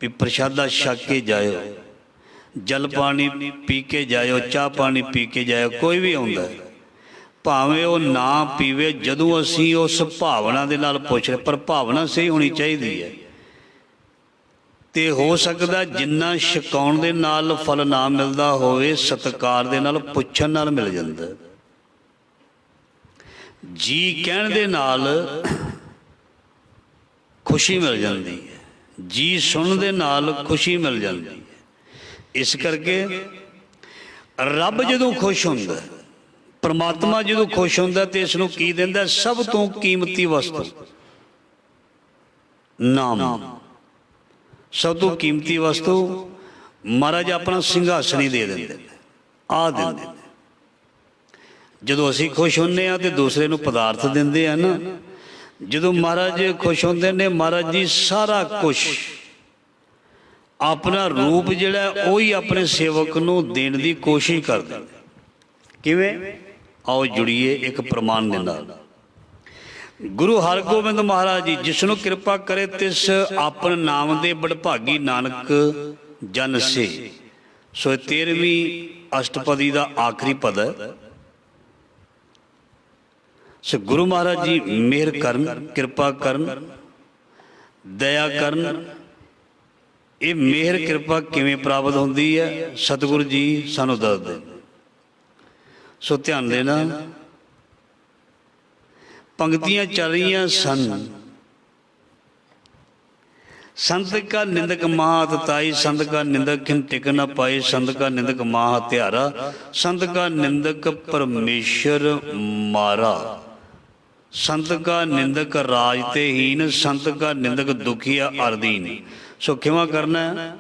ਵੀ ਪ੍ਰਸ਼ਾਦਾ ਛਕ ਕੇ ਜਾਇਓ, ਜਲ ਪਾਣੀ ਪੀ ਕੇ ਜਾਇਓ, ਚਾਹ ਪਾਣੀ ਪੀ ਕੇ ਜਾਇਓ। ਕੋਈ ਵੀ ਆਉਂਦਾ ਭਾਵੇਂ ਉਹ ਨਾ ਪੀਵੇ, ਜਦੋਂ ਅਸੀਂ ਉਸ ਭਾਵਨਾ ਦੇ ਨਾਲ ਪੁੱਛ ਰਹੇ, ਪਰ ਭਾਵਨਾ ਸਹੀ ਹੋਣੀ ਚਾਹੀਦੀ ਹੈ। ਤੇ ਹੋ ਸਕਦਾ ਜਿੰਨਾ ਛਕਾਉਣ ਦੇ ਨਾਲ ਫਲ ਨਾ ਮਿਲਦਾ ਹੋਵੇ, ਸਤਿਕਾਰ ਦੇ ਨਾਲ ਪੁੱਛਣ ਨਾਲ ਮਿਲ ਜਾਂਦਾ। ਜੀ ਕਹਿਣ ਦੇ ਨਾਲ ਖੁਸ਼ੀ ਮਿਲ ਜਾਂਦੀ ਹੈ, ਜੀ ਸੁਣਨ ਦੇ ਨਾਲ ਖੁਸ਼ੀ ਮਿਲ ਜਾਂਦੀ ਹੈ। ਇਸ ਕਰਕੇ ਰੱਬ ਜਦੋਂ ਖੁਸ਼ ਹੁੰਦਾ, ਪਰਮਾਤਮਾ ਜਦੋਂ ਖੁਸ਼ ਹੁੰਦਾ ਤੇ ਇਸ ਨੂੰ ਕੀ ਦਿੰਦਾ? ਸਭ ਤੋਂ ਕੀਮਤੀ ਵਸਤੂ ਨਾਮ। ਸਭ ਤੋਂ ਕੀਮਤੀ ਵਸਤੂ ਮਹਾਰਾਜ ਆਪਣਾ ਸਿੰਘਾਸਣ ਹੀ ਦੇ ਦਿੰਦੇ ਨੇ, ਆ ਦਿੰਦੇ ਨੇ। ਜਦੋਂ ਅਸੀਂ ਖੁਸ਼ ਹੁੰਦੇ ਹਾਂ ਤੇ ਦੂਸਰੇ ਨੂੰ ਪਦਾਰਥ ਦਿੰਦੇ ਆ ਨਾ। ਜਦੋਂ ਮਹਾਰਾਜ ਖੁਸ਼ ਹੁੰਦੇ ਨੇ, ਮਹਾਰਾਜ ਜੀ ਸਾਰਾ ਕੁਛ ਆਪਣਾ ਰੂਪ ਜਿਹੜਾ ਉਹੀ ਆਪਣੇ ਸੇਵਕ ਨੂੰ ਦੇਣ ਦੀ ਕੋਸ਼ਿਸ਼ ਕਰਦੇ ਨੇ। ਕਿਵੇਂ? ਆਓ ਜੁੜੀਏ ਇੱਕ ਪ੍ਰਮਾਣ ਦੇ ਨਾਲ। ਗੁਰੂ ਹਰਗੋਬਿੰਦ ਮਹਾਰਾਜ ਜੀ, ਜਿਸ ਨੂੰ ਕਿਰਪਾ ਕਰੇ ਤਿਸ ਆਪਨ ਨਾਮ ਦੇ ਬੜਭਾਗੀ ਨਾਨਕ ਜਨ ਸੇ। ਸੋ 13ਵੀਂ ਅਸ਼ਟਪਦੀ ਦਾ ਆਖਰੀ ਪਦ ਹੈ। ਸੋ ਗੁਰੂ ਮਹਾਰਾਜ ਜੀ ਮਿਹਰ ਕਰਨ, ਕਿਰਪਾ ਕਰਨ, ਦਇਆ ਕਰਨ। ਇਹ ਮਿਹਰ ਕਿਰਪਾ ਕਿਵੇਂ ਪ੍ਰਾਪਤ ਹੁੰਦੀ ਹੈ? ਸਤਿਗੁਰੂ ਜੀ ਸਾਨੂੰ ਦੱਸਦੇ। ਸੋ ਧਿਆਨ ਦੇਣਾ, ਪੰਕਤੀਆਂ ਚੱਲ ਰਹੀਆਂ ਸਨ। ਸੰਤ ਕਾ ਨਿੰਦਕ ਮਹਾ ਤਾਈ, ਸੰਤ ਕਾ ਨਿੰਦਕ ਖਿਨ ਟਿਕ ਨ ਪਾਏ, ਸੰਤ ਕਾ ਨਿੰਦਕ ਮਹਾ ਹਥਿਆਰਾ, ਸੰਤ ਕਾ ਨਿੰਦਕ ਪਰਮੇਸ਼ਰ ਮਾਰਾ, ਸੰਤ ਕਾ ਨਿੰਦਕ ਰਾਜ ਤੇ ਹੀਨ, ਸੰਤ ਕਾ ਨਿੰਦਕ ਦੁਖੀਆ ਅਰਦੀਨ। ਸੋ ਖਿਮਾ ਕਰਨਾ,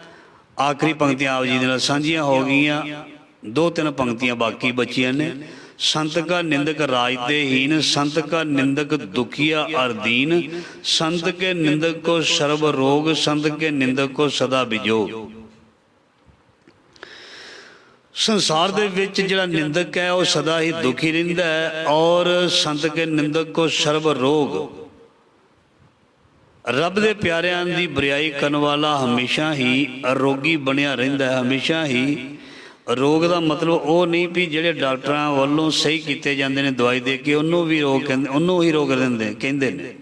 ਆਖਰੀ ਪੰਕਤੀਆਂ ਆਪ ਜੀ ਦੇ ਨਾਲ ਸਾਂਝੀਆਂ ਹੋ ਗਈਆਂ। 2-3 ਪੰਕਤੀਆਂ ਬਾਕੀ ਬਚੀਆਂ ਨੇ। ਸੰਤ ਕਾ ਨਿੰਦਕ ਰਾਜ ਤੇ ਹੀਨ, ਸੰਤ ਕਾ ਨਿੰਦਕ ਦੁਖੀਆ ਅਰਦੀਨ, ਸੰਤ ਕੇ ਨਿੰਦਕ ਕੋ ਸਰਬ ਰੋਗ, ਸੰਤ ਕੇ ਨਿੰਦਕ ਕੋ ਸਦਾ ਵਿਜੋਗ। ਸੰਸਾਰ ਦੇ ਵਿੱਚ ਜਿਹੜਾ ਨਿੰਦਕ ਹੈ ਉਹ ਸਦਾ ਹੀ ਦੁਖੀ ਰਹਿੰਦਾ ਹੈ, ਔਰ ਸੰਤ ਕੇ ਨਿੰਦਕ ਕੋ ਸਰਬ ਰੋਗ। ਰੱਬ ਦੇ ਪਿਆਰਿਆਂ ਦੀ ਬੁਰਾਈ ਕਰਨ ਵਾਲਾ ਹਮੇਸ਼ਾ ਹੀ ਅਰੋਗੀ ਬਣਿਆ ਰਹਿੰਦਾ ਹੈ। ਹਮੇਸ਼ਾ ਹੀ ਰੋਗ ਦਾ ਮਤਲਬ ਉਹ ਨਹੀਂ ਵੀ ਜਿਹੜੇ ਡਾਕਟਰਾਂ ਵੱਲੋਂ ਸਹੀ ਕੀਤੇ ਜਾਂਦੇ ਨੇ ਦਵਾਈ ਦੇ ਕੇ ਉਹਨੂੰ ਵੀ ਰੋਗ ਕਹਿੰਦੇ, ਉਹਨੂੰ ਹੀ ਰੋਗ ਦਿੰਦੇ ਕਹਿੰਦੇ ਨੇ।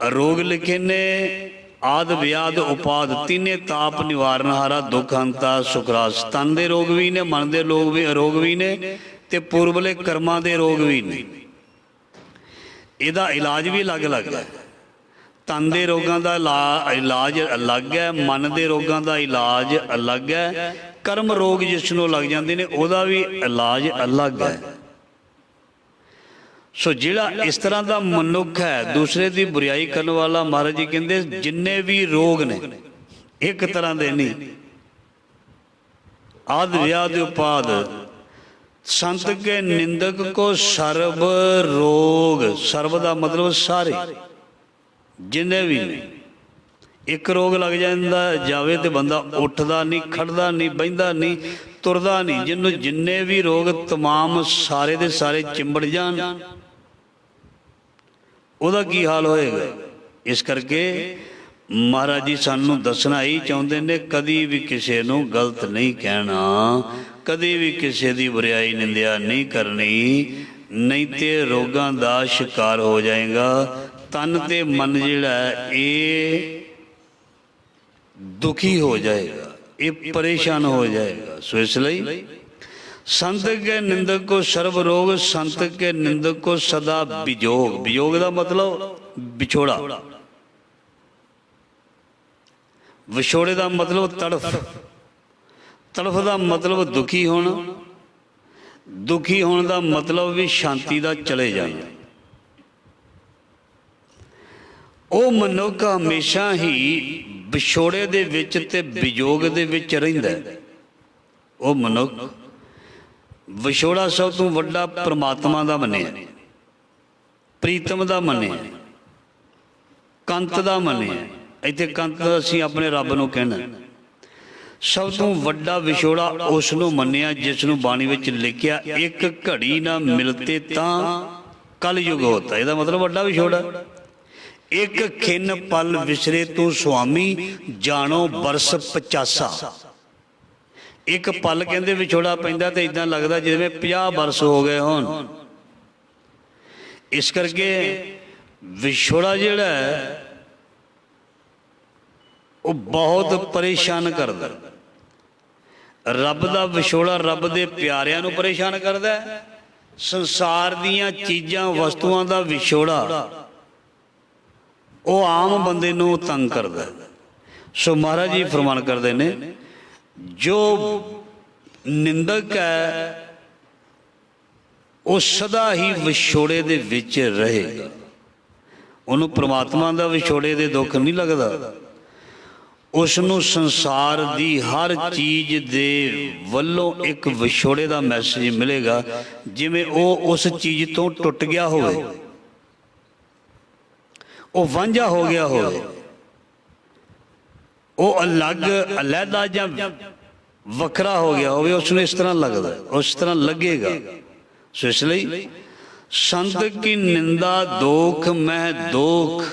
ਰੋਗ ਲਿਖੇ ਨੇ ਆਦ ਵਿਆਦ ਉਪਾਦ, ਤਿੰਨੇ ਤਾਪ ਨਿਵਾਰਨ ਹਾਰਾ, ਦੁੱਖ ਹੰਤਾ ਸੁਖਰਾਸ। ਤਨ ਦੇ ਰੋਗ ਵੀ ਨੇ, ਮਨ ਦੇ ਰੋਗ ਵੀ ਨੇ, ਤੇ ਪੂਰਬਲੇ ਕਰਮਾਂ ਦੇ ਰੋਗ ਵੀ ਨੇ। ਇਹਦਾ ਇਲਾਜ ਵੀ ਅਲੱਗ-ਅਲੱਗ ਹੈ। ਤਨ ਦੇ ਰੋਗਾਂ ਦਾ ਇਲਾਜ ਅਲੱਗ ਹੈ, ਮਨ ਦੇ ਰੋਗਾਂ ਦਾ ਇਲਾਜ ਅਲੱਗ ਹੈ, ਕਰਮ ਰੋਗ ਜਿਸ ਨੂੰ ਲੱਗ ਜਾਂਦੇ ਨੇ ਉਹਦਾ ਵੀ ਇਲਾਜ ਅਲੱਗ ਹੈ। ਸੋ ਜਿਹੜਾ ਇਸ ਤਰ੍ਹਾਂ ਦਾ ਮਨੁੱਖ ਹੈ, ਦੂਸਰੇ ਦੀ ਬੁਰਾਈ ਕਰਨ ਵਾਲਾ, ਮਹਾਰਾਜ ਜੀ ਕਹਿੰਦੇ ਜਿੰਨੇ ਵੀ ਰੋਗ ਨੇ ਇੱਕ ਤਰ੍ਹਾਂ ਦੇ ਨਹੀਂ। ਆਦ ਵਿਆਦ ਉਪਾਦ, ਸੰਤ ਕੇ ਨਿੰਦਕ ਕੋ ਸਰਬ ਰੋਗ। ਸਰਬ ਦਾ ਮਤਲਬ ਸਾਰੇ, ਜਿੰਨੇ ਵੀ ਨੇ। ਇੱਕ ਰੋਗ ਲੱਗ ਜਾਂਦਾ ਜਾਵੇ ਤੇ ਬੰਦਾ ਉੱਠਦਾ ਨਹੀਂ, ਖੜਦਾ ਨਹੀਂ, ਬਹਿੰਦਾ ਨਹੀਂ, ਤੁਰਦਾ ਨਹੀਂ। ਜਿਹਨੂੰ ਜਿੰਨੇ ਵੀ ਰੋਗ ਤਮਾਮ ਸਾਰੇ ਦੇ ਸਾਰੇ ਚਿੰਬੜ ਜਾਣ, ਉਹਦਾ ਕੀ ਹਾਲ ਹੋਏਗਾ? ਇਸ ਕਰਕੇ ਮਹਾਰਾਜ ਜੀ ਸਾਨੂੰ ਦੱਸਣਾ ਹੀ ਚਾਹੁੰਦੇ ਨੇ, ਕਦੀ ਵੀ ਕਿਸੇ ਨੂੰ ਗਲਤ ਨਹੀਂ ਕਹਿਣਾ, ਕਦੀ ਵੀ ਕਿਸੇ ਦੀ ਬੁਰਾਈ ਨਿੰਦਿਆ ਨਹੀਂ ਕਰਨੀ, ਨਹੀਂ ਤੇ ਰੋਗਾਂ ਦਾ ਸ਼ਿਕਾਰ ਹੋ ਜਾਏਗਾ। ਤਨ ਤੇ ਮਨ ਜਿਹੜਾ ਇਹ ਦੁਖੀ ਹੋ ਜਾਏਗਾ, ਇਹ ਪਰੇਸ਼ਾਨ ਹੋ ਜਾਏਗਾ। ਸੋ ਇਸ ਲਈ ਸੰਤ ਕੇ ਨਿੰਦਕ ਕੋ ਸਰਬ ਰੋਗ, ਸੰਤ ਕੇ ਨਿੰਦਕ ਕੋ ਸਦਾ ਵਿਜੋਗ। ਵਿਜੋਗ ਦਾ ਮਤਲਬ ਵਿਛੋੜਾ, ਵਿਛੋੜੇ ਦਾ ਮਤਲਬ ਤੜਫ, ਤੜਫ ਦਾ ਮਤਲਬ ਦੁਖੀ ਹੋਣਾ, ਦੁਖੀ ਹੋਣ ਦਾ ਮਤਲਬ ਵੀ ਸ਼ਾਂਤੀ ਦਾ ਚਲੇ ਜਾਣਾ। ਉਹ ਮਨੁੱਖ ਹਮੇਸ਼ਾ ਹੀ ਵਿਛੋੜੇ ਦੇ ਵਿੱਚ ਤੇ ਵਿਜੋਗ ਦੇ ਵਿੱਚ ਰਹਿੰਦਾ ਹੈ। ਉਹ ਮਨੁੱਖ ਵਿਛੋੜਾ ਸਭ ਤੋਂ ਵੱਡਾ ਪਰਮਾਤਮਾ ਦਾ ਮੰਨਿਆ, ਪ੍ਰੀਤਮ ਦਾ ਮੰਨਿਆ, ਕੰਤ ਦਾ ਮੰਨਿਆ। ਇੱਥੇ ਕੰਤ ਅਸੀਂ ਆਪਣੇ ਰੱਬ ਨੂੰ ਕਹਿਣਾ। ਸਭ ਤੋਂ ਵੱਡਾ ਵਿਛੋੜਾ ਉਸ ਨੂੰ ਮੰਨਿਆ ਜਿਸ ਨੂੰ ਬਾਣੀ ਵਿੱਚ ਲਿਖਿਆ, ਇੱਕ ਘੜੀ ਨਾ ਮਿਲਤੇ ਤਾਂ ਕਲਯੁਗ ਹੋਤਾ। ਇਹਦਾ ਮਤਲਬ ਵੱਡਾ ਵਿਛੋੜਾ। ਇੱਕ ਖਿੰਨ ਪਲ ਵਿਸਰੇ ਤੂੰ ਸੁਆਮੀ, ਜਾਣੋ ਬਰਸ 85। ਇੱਕ ਪਲ ਕਹਿੰਦੇ ਵਿਛੋੜਾ ਪੈਂਦਾ ਤੇ ਇਦਾਂ ਲੱਗਦਾ ਜਿਵੇਂ 50 ਬਰਸ ਹੋ ਗਏ ਹੋਣ। ਇਸ ਕਰਕੇ ਵਿਛੋੜਾ ਜਿਹੜਾ ਹੈ ਉਹ ਬਹੁਤ ਪਰੇਸ਼ਾਨ ਕਰਦਾ। ਰੱਬ ਦਾ ਵਿਛੋੜਾ ਰੱਬ ਦੇ ਪਿਆਰਿਆਂ ਨੂੰ ਪਰੇਸ਼ਾਨ ਕਰਦਾ, ਸੰਸਾਰ ਦੀਆਂ ਚੀਜ਼ਾਂ ਵਸਤੂਆਂ ਦਾ ਵਿਛੋੜਾ ਉਹ ਆਮ ਬੰਦੇ ਨੂੰ ਤੰਗ ਕਰਦਾ। ਸੋ ਮਹਾਰਾਜ ਜੀ ਫਰਮਾਨ ਕਰਦੇ ਨੇ, ਜੋ ਨਿੰਦਕ ਹੈ ਉਹ ਸਦਾ ਹੀ ਵਿਛੋੜੇ ਦੇ ਵਿੱਚ ਰਹੇਗਾ। ਉਹਨੂੰ ਪ੍ਰਮਾਤਮਾ ਦਾ ਵਿਛੋੜੇ ਦੇ ਦੁੱਖ ਨਹੀਂ ਲੱਗਦਾ। ਉਸ ਨੂੰ ਸੰਸਾਰ ਦੀ ਹਰ ਚੀਜ਼ ਦੇ ਵੱਲੋਂ ਇੱਕ ਵਿਛੋੜੇ ਦਾ ਮੈਸੇਜ ਮਿਲੇਗਾ, ਜਿਵੇਂ ਉਹ ਉਸ ਚੀਜ਼ ਤੋਂ ਟੁੱਟ ਗਿਆ ਹੋਵੇ, ਉਹ ਵਾਂਝਾ ਹੋ ਗਿਆ ਹੋਵੇ, ਉਹ ਅਲੱਗਾ ਜਾਂ ਵੱਖਰਾ ਹੋ ਗਿਆ ਹੋਵੇ। ਉਸ ਨੂੰ ਇਸ ਤਰ੍ਹਾਂ ਲੱਗਦਾ, ਉਸ ਤਰ੍ਹਾਂ ਲੱਗੇਗਾ। ਸੋ ਇਸ ਲਈ ਸੰਤ ਕੀ ਨਿੰਦਾ ਦੋਖ ਮਹਿ ਦੋਖ,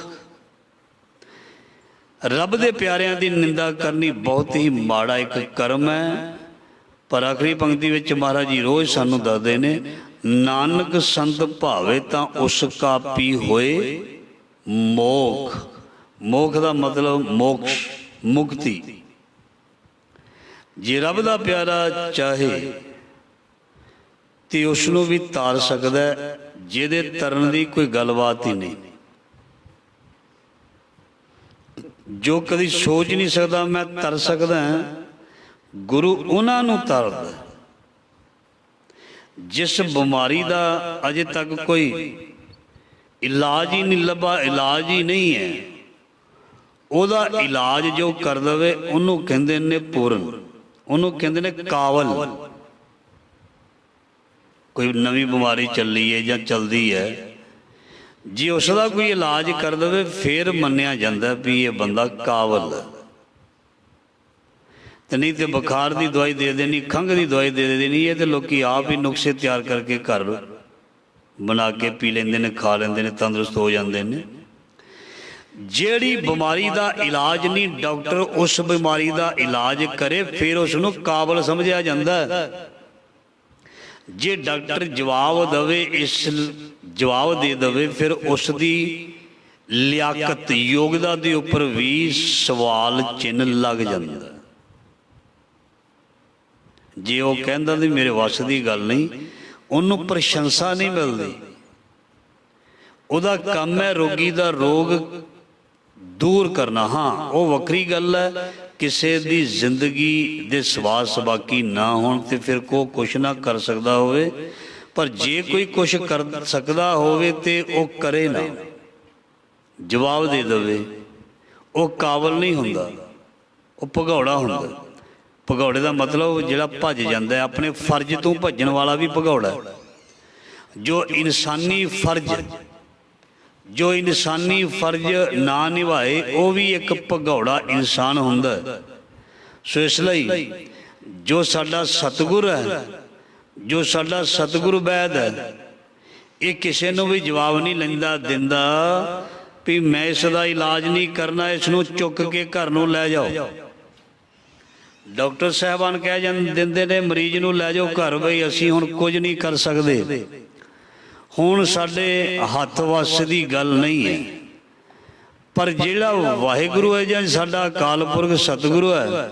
ਰੱਬ ਦੇ ਪਿਆਰਿਆਂ ਦੀ ਨਿੰਦਾ ਕਰਨੀ ਬਹੁਤ ਹੀ ਮਾੜਾ ਇੱਕ ਕਰਮ ਹੈ। ਪਰ ਆਖਰੀ ਪੰਕਤੀ ਵਿੱਚ ਮਹਾਰਾਜ ਜੀ ਰੋਜ਼ ਸਾਨੂੰ ਦੱਸਦੇ ਨੇ, ਨਾਨਕ ਸੰਤ ਭਾਵੇ ਤਾਂ ਉਸ ਕਾ ਪੀ ਹੋਏ ਮੋਖ। ਮੋਖ ਦਾ ਮਤਲਬ ਮੋਕਸ਼, ਮੁਕਤੀ। ਜੇ ਰੱਬ ਦਾ ਪਿਆਰਾ ਚਾਹੇ ਤੇ ਉਸ ਨੂੰ ਵੀ ਤਾਰ ਸਕਦਾ, ਜਿਹਦੇ ਤਰਨ ਦੀ ਕੋਈ ਗੱਲਬਾਤ ਹੀ ਨਹੀਂ। ਜੋ ਕਦੀ ਸੋਚ ਨਹੀਂ ਸਕਦਾ ਮੈਂ ਤਰ ਸਕਦਾ, ਗੁਰੂ ਉਹਨਾਂ ਨੂੰ ਤਰਦਾ। ਜਿਸ ਬਿਮਾਰੀ ਦਾ ਅਜੇ ਤੱਕ ਕੋਈ ਇਲਾਜ ਹੀ ਨਹੀਂ ਲੱਭਾ, ਇਲਾਜ ਹੀ ਨਹੀਂ ਹੈ, ਉਹਦਾ ਇਲਾਜ ਜੋ ਕਰ ਦੇਵੇ ਉਹਨੂੰ ਕਹਿੰਦੇ ਨੇ ਪੂਰਨ, ਉਹਨੂੰ ਕਹਿੰਦੇ ਨੇ ਕਾਬਲ। ਕੋਈ ਨਵੀਂ ਬਿਮਾਰੀ ਚੱਲੀ ਹੈ ਜਾਂ ਚਲਦੀ ਹੈ, ਜੇ ਉਸ ਦਾ ਕੋਈ ਇਲਾਜ ਕਰ ਦੇਵੇ ਫਿਰ ਮੰਨਿਆ ਜਾਂਦਾ ਵੀ ਇਹ ਬੰਦਾ ਕਾਬਲ ਹੈ। ਤੇ ਨਹੀਂ ਤੇ ਬੁਖਾਰ ਦੀ ਦਵਾਈ ਦੇ ਦੇਣੀ, ਖੰਘ ਦੀ ਦਵਾਈ ਦੇ ਦੇਣੀ, ਇਹ ਤੇ ਲੋਕੀ ਆਪ ਹੀ ਨੁਕਸੇ ਤਿਆਰ ਕਰਕੇ ਘਰ ਬਣਾ ਕੇ ਪੀ ਲੈਂਦੇ ਨੇ, ਖਾ ਲੈਂਦੇ ਨੇ, ਤੰਦਰੁਸਤ ਹੋ ਜਾਂਦੇ ਨੇ। ਜਿਹੜੀ ਬਿਮਾਰੀ ਦਾ ਇਲਾਜ ਨਹੀਂ, ਡਾਕਟਰ ਉਸ ਬਿਮਾਰੀ ਦਾ ਇਲਾਜ ਕਰੇ ਫਿਰ ਉਸ ਨੂੰ ਕਾਬਲ ਸਮਝਿਆ ਜਾਂਦਾ। ਜੇ ਡਾਕਟਰ ਜਵਾਬ ਦੇਵੇ, ਇਸ ਜਵਾਬ ਦੇ ਦੇਵੇ, ਫਿਰ ਉਸ ਦੀ ਲਿਆਕਤ, ਯੋਗਤਾ ਦੇ ਉੱਪਰ ਵੀ ਸਵਾਲ ਚਿੰਨ੍ਹ ਲੱਗ ਜਾਂਦਾ। ਜੇ ਉਹ ਕਹਿੰਦਾ ਵੀ ਮੇਰੇ ਵੱਸ ਦੀ ਗੱਲ ਨਹੀਂ, ਉਹਨੂੰ ਪ੍ਰਸ਼ੰਸਾ ਨਹੀਂ ਮਿਲਦੀ। ਉਹਦਾ ਕੰਮ ਹੈ ਰੋਗੀ ਦਾ ਰੋਗ ਦੂਰ ਕਰਨਾ। ਹਾਂ, ਉਹ ਵੱਖਰੀ ਗੱਲ ਹੈ, ਕਿਸੇ ਦੀ ਜ਼ਿੰਦਗੀ ਦੇ ਸਵਾਦ ਸਬਾਕੀ ਨਾ ਹੋਣ ਤੇ ਫਿਰ ਕੋਈ ਕੁਛ ਨਾ ਕਰ ਸਕਦਾ ਹੋਵੇ। ਪਰ ਜੇ ਕੋਈ ਕੁਛ ਕਰ ਸਕਦਾ ਹੋਵੇ ਤੇ ਉਹ ਕਰੇ ਨਾ, ਜਵਾਬ ਦੇ ਦੇਵੇ, ਉਹ ਕਾਬਲ ਨਹੀਂ ਹੁੰਦਾ, ਉਹ ਭਗੌੜਾ ਹੁੰਦਾ। ਭਗੌੜੇ ਦਾ ਮਤਲਬ ਜਿਹੜਾ ਭੱਜ ਜਾਂਦਾ, ਆਪਣੇ ਫਰਜ਼ ਤੋਂ ਭੱਜਣ ਵਾਲਾ ਵੀ ਭਗੌੜਾ। ਜੋ ਇਨਸਾਨੀ ਫਰਜ਼ ਨਾ ਨਿਭਾਏ ਉਹ ਵੀ ਇੱਕ ਭਗੌੜਾ ਇਨਸਾਨ ਹੁੰਦਾ। ਸੋ ਇਸ ਲਈ ਜੋ ਸਾਡਾ ਸਤਿਗੁਰ ਹੈ, ਜੋ ਸਾਡਾ ਸਤਿਗੁਰ ਵੈਦ ਹੈ, ਇਹ ਕਿਸੇ ਨੂੰ ਵੀ ਜਵਾਬ ਨਹੀਂ ਦਿੰਦਾ ਵੀ ਮੈਂ ਇਸ ਦਾ ਇਲਾਜ ਨਹੀਂ ਕਰਨਾ, ਇਸ ਨੂੰ ਚੁੱਕ ਕੇ ਘਰ ਨੂੰ ਲੈ ਜਾਓ। ਡਾਕਟਰ ਸਾਹਿਬਾਨ ਕਹਿ ਦਿੰਦੇ ਨੇ ਮਰੀਜ਼ ਨੂੰ ਲੈ ਜਾਓ ਘਰ, ਬਈ ਅਸੀਂ ਹੁਣ ਕੁਝ ਨਹੀਂ ਕਰ ਸਕਦੇ, ਹੁਣ ਸਾਡੇ ਹੱਥ ਵੱਸ ਦੀ ਗੱਲ ਨਹੀਂ ਹੈ। ਪਰ ਜਿਹੜਾ ਵਾਹਿਗੁਰੂ ਹੈ ਜਾਂ ਸਾਡਾ ਅਕਾਲ ਪੁਰਖ ਸਤਿਗੁਰੂ ਹੈ,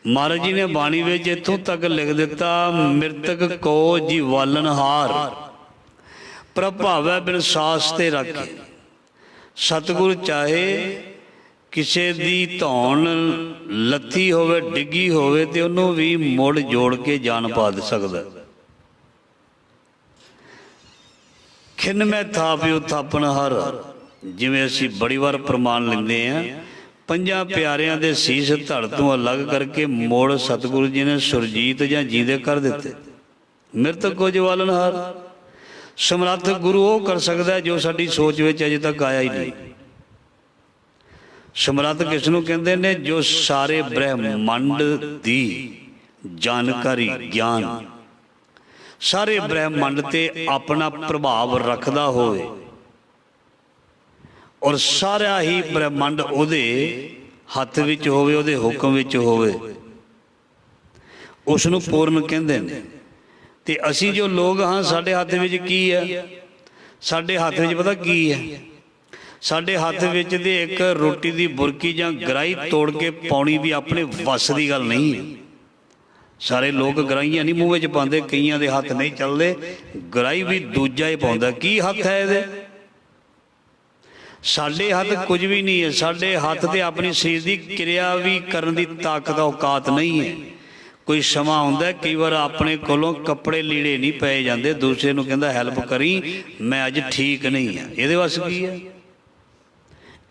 ਮਹਾਰਾਜ ਜੀ ਨੇ ਬਾਣੀ ਵਿੱਚ ਇੱਥੋਂ ਤੱਕ ਲਿਖ ਦਿੱਤਾ, ਮਿਰਤਕ ਕੋ ਜੀ ਵਾਲਨਹਾਰ ਪ੍ਰਭਾਵੈ ਬਿਨ ਸਾਸ ਤੇ ਰੱਖੇ। ਸਤਿਗੁਰ ਚਾਹੇ ਕਿਸੇ ਦੀ ਧੌਣ ਲੱਥੀ ਹੋਵੇ, ਡਿੱਗੀ ਹੋਵੇ, ਤੇ ਉਹਨੂੰ ਵੀ ਮੁੜ ਜੋੜ ਕੇ ਜਾਨ ਪਾ ਸਕਦਾ। ਖਿੰਨ ਮੈਂ ਥਾਪਿਓ ਥਾਪਣ ਹਰ, ਜਿਵੇਂ ਅਸੀਂ ਬੜੀ ਵਾਰ ਪ੍ਰਮਾਣ ਲੈਂਦੇ ਹਾਂ, ਪੰਜਾਂ ਪਿਆਰਿਆਂ ਦੇ ਸੀਸ ਧੜ ਤੋਂ ਅਲੱਗ ਕਰਕੇ ਮੋੜ ਸਤਿਗੁਰੂ ਜੀ ਨੇ ਸੁਰਜੀਤ ਜਾਂ ਜੀਂਦੇ ਕਰ ਦਿੱਤੇ। ਮਿਰਤਕ ਕੋ ਜਵਾਲਨਹਾਰ, ਸਮਰੱਥ ਗੁਰੂ ਉਹ ਕਰ ਸਕਦਾ ਜੋ ਸਾਡੀ ਸੋਚ ਵਿੱਚ ਅਜੇ ਤੱਕ ਆਇਆ ਹੀ ਨਹੀਂ। ਸਮਰੱਥ ਕਿਸ ਨੂੰ ਕਹਿੰਦੇ ਨੇ? ਜੋ ਸਾਰੇ ਬ੍ਰਹਿਮੰਡ ਦੀ ਜਾਣਕਾਰੀ, ਗਿਆਨ, ਸਾਰੇ ਬ੍ਰਹਿਮੰਡ ਤੇ ਆਪਣਾ ਪ੍ਰਭਾਵ ਰੱਖਦਾ ਹੋਵੇ ਔਰ ਸਾਰਾ ਹੀ ਬ੍ਰਹਿਮੰਡ ਉਹਦੇ ਹੱਥ ਵਿੱਚ ਹੋਵੇ, ਉਹਦੇ ਹੁਕਮ ਵਿੱਚ ਹੋਵੇ, ਉਸ ਨੂੰ ਪੂਰਨ ਕਹਿੰਦੇ ਨੇ। ਤੇ ਅਸੀਂ ਜੋ ਲੋਕ ਹਾਂ, ਸਾਡੇ ਹੱਥ ਵਿੱਚ ਕੀ ਹੈ? ਸਾਡੇ ਹੱਥ ਵਿੱਚ ਪਤਾ ਕੀ ਹੈ? ਸਾਡੇ ਹੱਥ ਵਿੱਚ ਤੇ ਇੱਕ ਰੋਟੀ ਦੀ ਬੁਰਕੀ ਜਾਂ ਗਰਾਈ ਤੋੜ ਕੇ ਪਾਉਣੀ ਵੀ ਆਪਣੇ ਵੱਸ ਦੀ ਗੱਲ ਨਹੀਂ ਹੈ। ਸਾਰੇ ਲੋਕ ਗਰਾਈਆਂ ਨਹੀਂ ਮੂੰਹ ਵਿੱਚ ਪਾਉਂਦੇ, ਕਈਆਂ ਦੇ ਹੱਥ ਨਹੀਂ ਚੱਲਦੇ, ਗਰਾਈ ਵੀ ਦੂਜਾ ਹੀ ਪਾਉਂਦਾ। ਕੀ ਹੱਥ ਹੈ ਇਹਦੇ? ਸਾਡੇ ਹੱਥ ਕੁਝ ਵੀ ਨਹੀਂ ਹੈ। ਸਾਡੇ ਹੱਥ ਤੇ ਆਪਣੀ ਸਰੀਰ ਦੀ ਕਿਰਿਆ ਵੀ ਕਰਨ ਦੀ ਤਾਕਤ ਔਕਾਤ ਨਹੀਂ ਹੈ। ਕੋਈ ਸਮਾਂ ਆਉਂਦਾ ਕਈ ਵਾਰ ਆਪਣੇ ਕੋਲੋਂ ਕੱਪੜੇ ਲੀੜੇ ਨਹੀਂ ਪਏ ਜਾਂਦੇ, ਦੂਸਰੇ ਨੂੰ ਕਹਿੰਦਾ ਹੈਲਪ ਕਰੀ, ਮੈਂ ਅੱਜ ਠੀਕ ਨਹੀਂ ਹਾਂ। ਇਹਦੇ ਵੱਸ ਕੀ ਹੈ?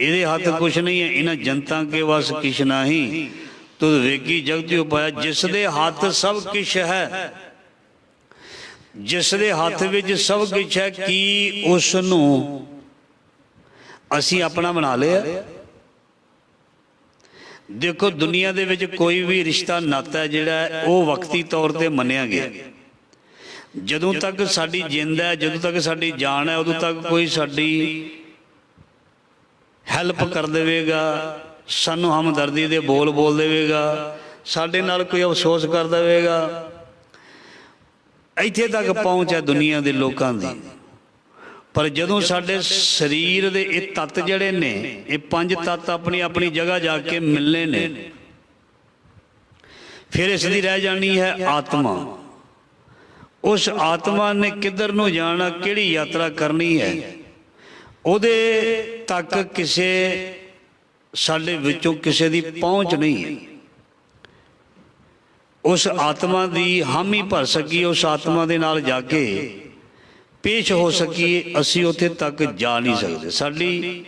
ਇਹਦੇ ਹੱਥ ਕੁਛ ਨਹੀਂ ਹੈ। ਇਹਨਾਂ ਜਨਤਾ ਕੇ ਵੱਸ ਕਿਛ ਨਹੀਂ, ਤੁਧ ਵੇਗੀ ਜਗਤ ਉਪਾਇਆ। ਜਿਸ ਦੇ ਹੱਥ ਸਭ ਕੁਛ ਹੈ, ਜਿਸ ਦੇ ਹੱਥ ਵਿੱਚ ਸਭ ਕੁਛ ਹੈ, ਕੀ ਉਸ ਨੂੰ ਅਸੀਂ ਆਪਣਾ ਬਣਾ ਲਿਆ? ਦੇਖੋ ਦੁਨੀਆ ਦੇ ਵਿੱਚ ਕੋਈ ਵੀ ਰਿਸ਼ਤਾ ਨਾਤਾ ਜਿਹੜਾ ਉਹ ਵਕਤੀ ਤੌਰ ਤੇ ਮੰਨਿਆ ਗਿਆ। ਜਦੋਂ ਤੱਕ ਸਾਡੀ ਜਿੰਦ ਹੈ, ਜਦੋਂ ਤੱਕ ਸਾਡੀ ਜਾਨ ਹੈ, ਉਦੋਂ ਤੱਕ ਕੋਈ ਸਾਡੀ ਹੈਲਪ ਕਰ ਦੇਵੇਗਾ, ਸਾਨੂੰ ਹਮਦਰਦੀ ਦੇ ਬੋਲ ਬੋਲ ਦੇਵੇਗਾ, ਸਾਡੇ ਨਾਲ ਕੋਈ ਅਫਸੋਸ ਕਰ ਦੇਵੇਗਾ। ਇੱਥੇ ਤੱਕ ਪਹੁੰਚ ਹੈ ਦੁਨੀਆ ਦੇ ਲੋਕਾਂ ਦੀ। ਪਰ ਜਦੋਂ ਸਾਡੇ ਸਰੀਰ ਦੇ ਇਹ ਤੱਤ ਜਿਹੜੇ ਨੇ, ਇਹ 5 ਤੱਤ ਆਪਣੀ ਆਪਣੀ ਜਗ੍ਹਾ ਜਾ ਕੇ ਮਿਲਨੇ ਨੇ, ਫਿਰ ਇਸ ਦੀ ਰਹਿ ਜਾਣੀ ਹੈ ਆਤਮਾ। ਉਸ ਆਤਮਾ ਨੇ ਕਿੱਧਰ ਨੂੰ ਜਾਣਾ, ਕਿਹੜੀ ਯਾਤਰਾ ਕਰਨੀ ਹੈ, ਉਹਦੇ ਤੱਕ ਕਿਸੇ ਸਾਡੇ ਵਿੱਚੋਂ ਕਿਸੇ ਦੀ ਪਹੁੰਚ ਨਹੀਂ ਹੈ। ਉਸ ਆਤਮਾ ਦੀ ਹਾਮੀ ਭਰ ਸਕੀਏ, ਉਸ ਆਤਮਾ ਦੇ ਨਾਲ ਜਾ ਕੇ ਪੇਸ਼ ਹੋ ਸਕੀਏ, ਅਸੀਂ ਉੱਥੇ ਤੱਕ ਜਾ ਨਹੀਂ ਸਕਦੇ। ਸਾਡੀ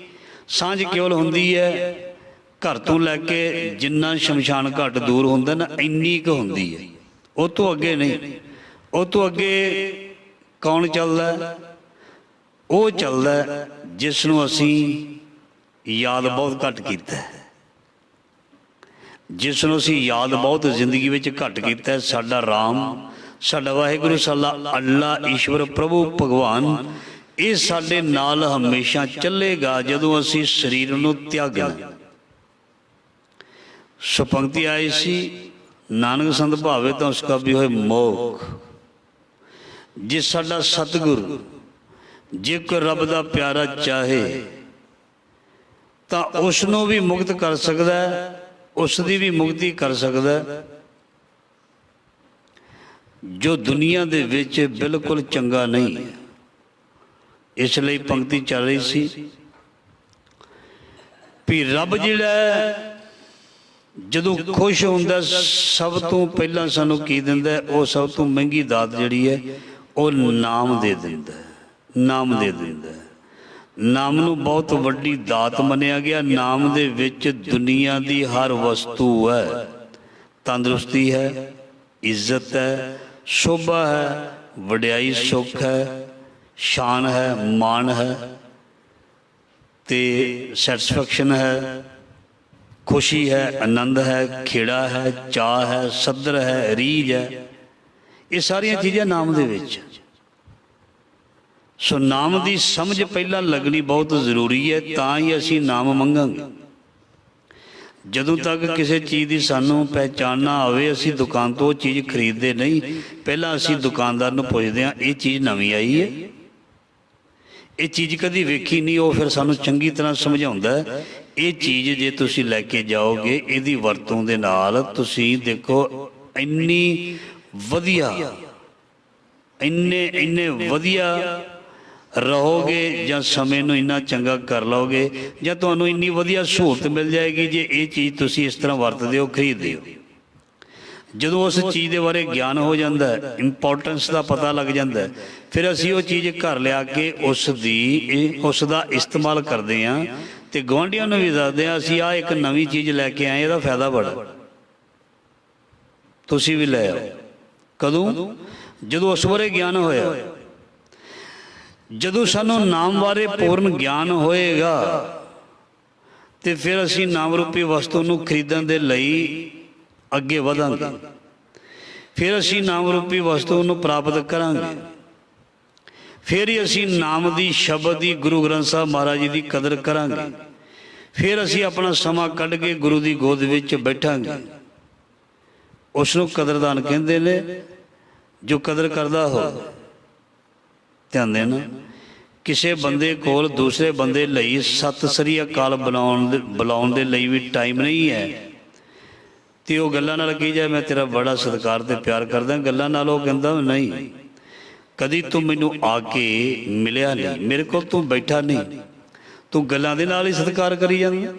ਸਾਂਝ ਕੇਵਲ ਹੁੰਦੀ ਹੈ ਘਰ ਤੋਂ ਲੈ ਕੇ ਜਿੰਨਾ ਸ਼ਮਸ਼ਾਨ ਘਾਟ ਦੂਰ ਹੁੰਦਾ ਨਾ, ਇੰਨੀ ਕੁ ਹੁੰਦੀ ਹੈ, ਉਹ ਤੋਂ ਅੱਗੇ ਨਹੀਂ। ਉਹ ਤੋਂ ਅੱਗੇ ਕੌਣ ਚੱਲਦਾ? ਉਹ ਚੱਲਦਾ ਜਿਸ ਨੂੰ ਅਸੀਂ ਯਾਦ ਬਹੁਤ ਘੱਟ ਕੀਤਾ, ਜਿਸ ਨੂੰ ਅਸੀਂ ਯਾਦ ਬਹੁਤ ਜ਼ਿੰਦਗੀ ਵਿੱਚ ਘੱਟ ਕੀਤਾ। ਸਾਡਾ ਰਾਮ, ਸਾਡਾ ਵਾਹਿਗੁਰੂ, ਸਾਡਾ ਅੱਲਾ ਈਸ਼ਵਰ ਪ੍ਰਭੂ ਭਗਵਾਨ, ਇਹ ਸਾਡੇ ਨਾਲ ਹਮੇਸ਼ਾ ਚੱਲੇਗਾ ਜਦੋਂ ਅਸੀਂ ਸਰੀਰ ਨੂੰ ਤਿਆਗਣਾ। ਸੋ ਪੰਕਤੀ ਆਈ ਸੀ, ਨਾਨਕ ਸੰਤ ਭਾਵੇ ਤਾਂ ਉਸ ਕਾ ਵੀ ਹੋਏ ਮੋਖ। ਜੇ ਸਾਡਾ ਸਤਿਗੁਰ, ਜੇ ਕੋਈ ਰੱਬ ਦਾ ਪਿਆਰਾ ਚਾਹੇ ਤਾਂ ਉਸ ਨੂੰ ਵੀ ਮੁਕਤ ਕਰ ਸਕਦਾ, ਉਸ ਦੀ ਵੀ ਮੁਕਤੀ ਕਰ ਸਕਦਾ। ਜੋ ਦੁਨੀਆ ਦੇ ਵਿੱਚ ਬਿਲਕੁਲ ਚੰਗਾ ਨਹੀਂ ਹੈ। ਇਸ ਲਈ ਪੰਕਤੀ ਚੱਲ ਰਹੀ ਸੀ ਵੀ ਰੱਬ ਜਿਹੜਾ ਜਦੋਂ ਖੁਸ਼ ਹੁੰਦਾ, ਸਭ ਤੋਂ ਪਹਿਲਾਂ ਸਾਨੂੰ ਕੀ ਦਿੰਦਾ? ਉਹ ਸਭ ਤੋਂ ਮਹਿੰਗੀ ਦਾਤ ਜਿਹੜੀ ਹੈ ਉਹ ਨਾਮ ਦੇ ਦਿੰਦਾ, ਨਾਮ ਦੇ ਦਿੰਦਾ। ਨਾਮ ਨੂੰ ਬਹੁਤ ਵੱਡੀ ਦਾਤ ਮੰਨਿਆ ਗਿਆ। ਨਾਮ ਦੇ ਵਿੱਚ ਦੁਨੀਆ ਦੀ ਹਰ ਵਸਤੂ ਹੈ। ਤੰਦਰੁਸਤੀ ਹੈ, ਇੱਜ਼ਤ ਹੈ, ਸ਼ੋਭਾ ਹੈ, ਵਡਿਆਈ, ਸੁੱਖ ਹੈ, ਸ਼ਾਨ ਹੈ, ਮਾਣ ਹੈ ਤੇ ਸੈਟਿਸਫੈਕਸ਼ਨ ਹੈ, ਖੁਸ਼ੀ ਹੈ, ਆਨੰਦ ਹੈ, ਖੇੜਾ ਹੈ, ਚਾਅ ਹੈ, ਸੱਦਰ ਹੈ, ਰੀਝ ਹੈ। ਇਹ ਸਾਰੀਆਂ ਚੀਜ਼ਾਂ ਨਾਮ ਦੇ ਵਿੱਚ। ਸੋ ਨਾਮ ਦੀ ਸਮਝ ਪਹਿਲਾਂ ਲੱਗਣੀ ਬਹੁਤ ਜ਼ਰੂਰੀ ਹੈ, ਤਾਂ ਹੀ ਅਸੀਂ ਨਾਮ ਮੰਗਾਂਗੇ। ਜਦੋਂ ਤੱਕ ਕਿਸੇ ਚੀਜ਼ ਦੀ ਸਾਨੂੰ ਪਹਿਚਾਣ ਨਾ ਆਵੇ, ਅਸੀਂ ਦੁਕਾਨ ਤੋਂ ਉਹ ਚੀਜ਼ ਖਰੀਦਦੇ ਨਹੀਂ। ਪਹਿਲਾਂ ਅਸੀਂ ਦੁਕਾਨਦਾਰ ਨੂੰ ਪੁੱਛਦੇ ਹਾਂ, ਇਹ ਚੀਜ਼ ਨਵੀਂ ਆਈ ਹੈ, ਇਹ ਚੀਜ਼ ਕਦੀ ਵੇਖੀ ਨਹੀਂ। ਉਹ ਫਿਰ ਸਾਨੂੰ ਚੰਗੀ ਤਰ੍ਹਾਂ ਸਮਝਾਉਂਦਾ, ਇਹ ਚੀਜ਼ ਜੇ ਤੁਸੀਂ ਲੈ ਕੇ ਜਾਓਗੇ, ਇਹਦੀ ਵਰਤੋਂ ਦੇ ਨਾਲ ਤੁਸੀਂ ਦੇਖੋ ਇੰਨੀ ਵਧੀਆ, ਇੰਨੇ ਵਧੀਆ ਰਹੋਗੇ, ਜਾਂ ਸਮੇਂ ਨੂੰ ਇੰਨਾ ਚੰਗਾ ਕਰ ਲਓਗੇ, ਜਾਂ ਤੁਹਾਨੂੰ ਇੰਨੀ ਵਧੀਆ ਸਹੂਲਤ ਮਿਲ ਜਾਏਗੀ ਜੇ ਇਹ ਚੀਜ਼ ਤੁਸੀਂ ਇਸ ਤਰ੍ਹਾਂ ਵਰਤਦੇ ਹੋ, ਖਰੀਦਦੇ ਹੋ। ਜਦੋਂ ਉਸ ਚੀਜ਼ ਦੇ ਬਾਰੇ ਗਿਆਨ ਹੋ ਜਾਂਦਾ, ਇੰਪੋਰਟੈਂਸ ਦਾ ਪਤਾ ਲੱਗ ਜਾਂਦਾ, ਫਿਰ ਅਸੀਂ ਉਹ ਚੀਜ਼ ਘਰ ਲਿਆ ਕੇ ਉਸ ਦਾ ਇਸਤੇਮਾਲ ਕਰਦੇ ਹਾਂ ਤੇ ਗੁਆਂਢੀਆਂ ਨੂੰ ਵੀ ਦੱਸਦੇ ਹਾਂ, ਅਸੀਂ ਆਹ ਇੱਕ ਨਵੀਂ ਚੀਜ਼ ਲੈ ਕੇ ਆਏ, ਇਹਦਾ ਫਾਇਦਾ ਬੜਾ, ਤੁਸੀਂ ਵੀ ਲੈ ਆਓ। ਕਦੋਂ? ਜਦੋਂ ਉਸ ਬਾਰੇ ਗਿਆਨ ਹੋਇਆ। ਜਦੋਂ ਸਾਨੂੰ ਨਾਮ ਬਾਰੇ ਪੂਰਨ ਗਿਆਨ ਹੋਏਗਾ ਤੇ ਫਿਰ ਅਸੀਂ ਨਾਮ ਰੂਪੀ ਵਸਤੂ ਨੂੰ ਖਰੀਦਣ ਦੇ ਲਈ ਅੱਗੇ ਵਧਾਂਗੇ। ਫਿਰ ਅਸੀਂ ਨਾਮ ਰੂਪੀ ਵਸਤੂ ਨੂੰ ਪ੍ਰਾਪਤ ਕਰਾਂਗੇ। ਫਿਰ ਹੀ ਅਸੀਂ ਨਾਮ ਦੀ, ਸ਼ਬਦ ਦੀ, ਗੁਰੂ ਗ੍ਰੰਥ ਸਾਹਿਬ ਮਹਾਰਾਜ ਜੀ ਦੀ ਕਦਰ ਕਰਾਂਗੇ। ਫਿਰ ਅਸੀਂ ਆਪਣਾ ਸਮਾਂ ਕੱਢ ਕੇ ਗੁਰੂ ਦੀ ਗੋਦ ਵਿੱਚ ਬੈਠਾਂਗੇ। ਉਸ ਨੂੰ ਕਦਰਦਾਨ ਕਹਿੰਦੇ ਨੇ। ਜੋ ਕਦਰ ਕਰਦਾ ਹੋ, ਧਿਆਨ ਦੇਣਾ, ਕਿਸੇ ਬੰਦੇ ਕੋਲ ਦੂਸਰੇ ਬੰਦੇ ਲਈ ਸਤਿ ਸ੍ਰੀ ਅਕਾਲ ਬੁਲਾਉਣ ਦੇ ਲਈ ਵੀ ਟਾਈਮ ਨਹੀਂ ਹੈ ਤੇ ਉਹ ਗੱਲਾਂ ਨਾਲ ਕਹੀ ਜਾਏ ਮੈਂ ਤੇਰਾ ਬੜਾ ਸਤਿਕਾਰ ਤੇ ਪਿਆਰ ਕਰਦਾ, ਗੱਲਾਂ ਨਾਲ ਉਹ ਕਹਿੰਦਾ ਨਹੀਂ, ਕਦੀ ਤੂੰ ਮੈਨੂੰ ਆ ਕੇ ਮਿਲਿਆ ਨਹੀਂ, ਮੇਰੇ ਕੋਲ ਤੂੰ ਬੈਠਾ ਨਹੀਂ, ਤੂੰ ਗੱਲਾਂ ਦੇ ਨਾਲ ਹੀ ਸਤਿਕਾਰ ਕਰੀ ਜਾਂਦਾ।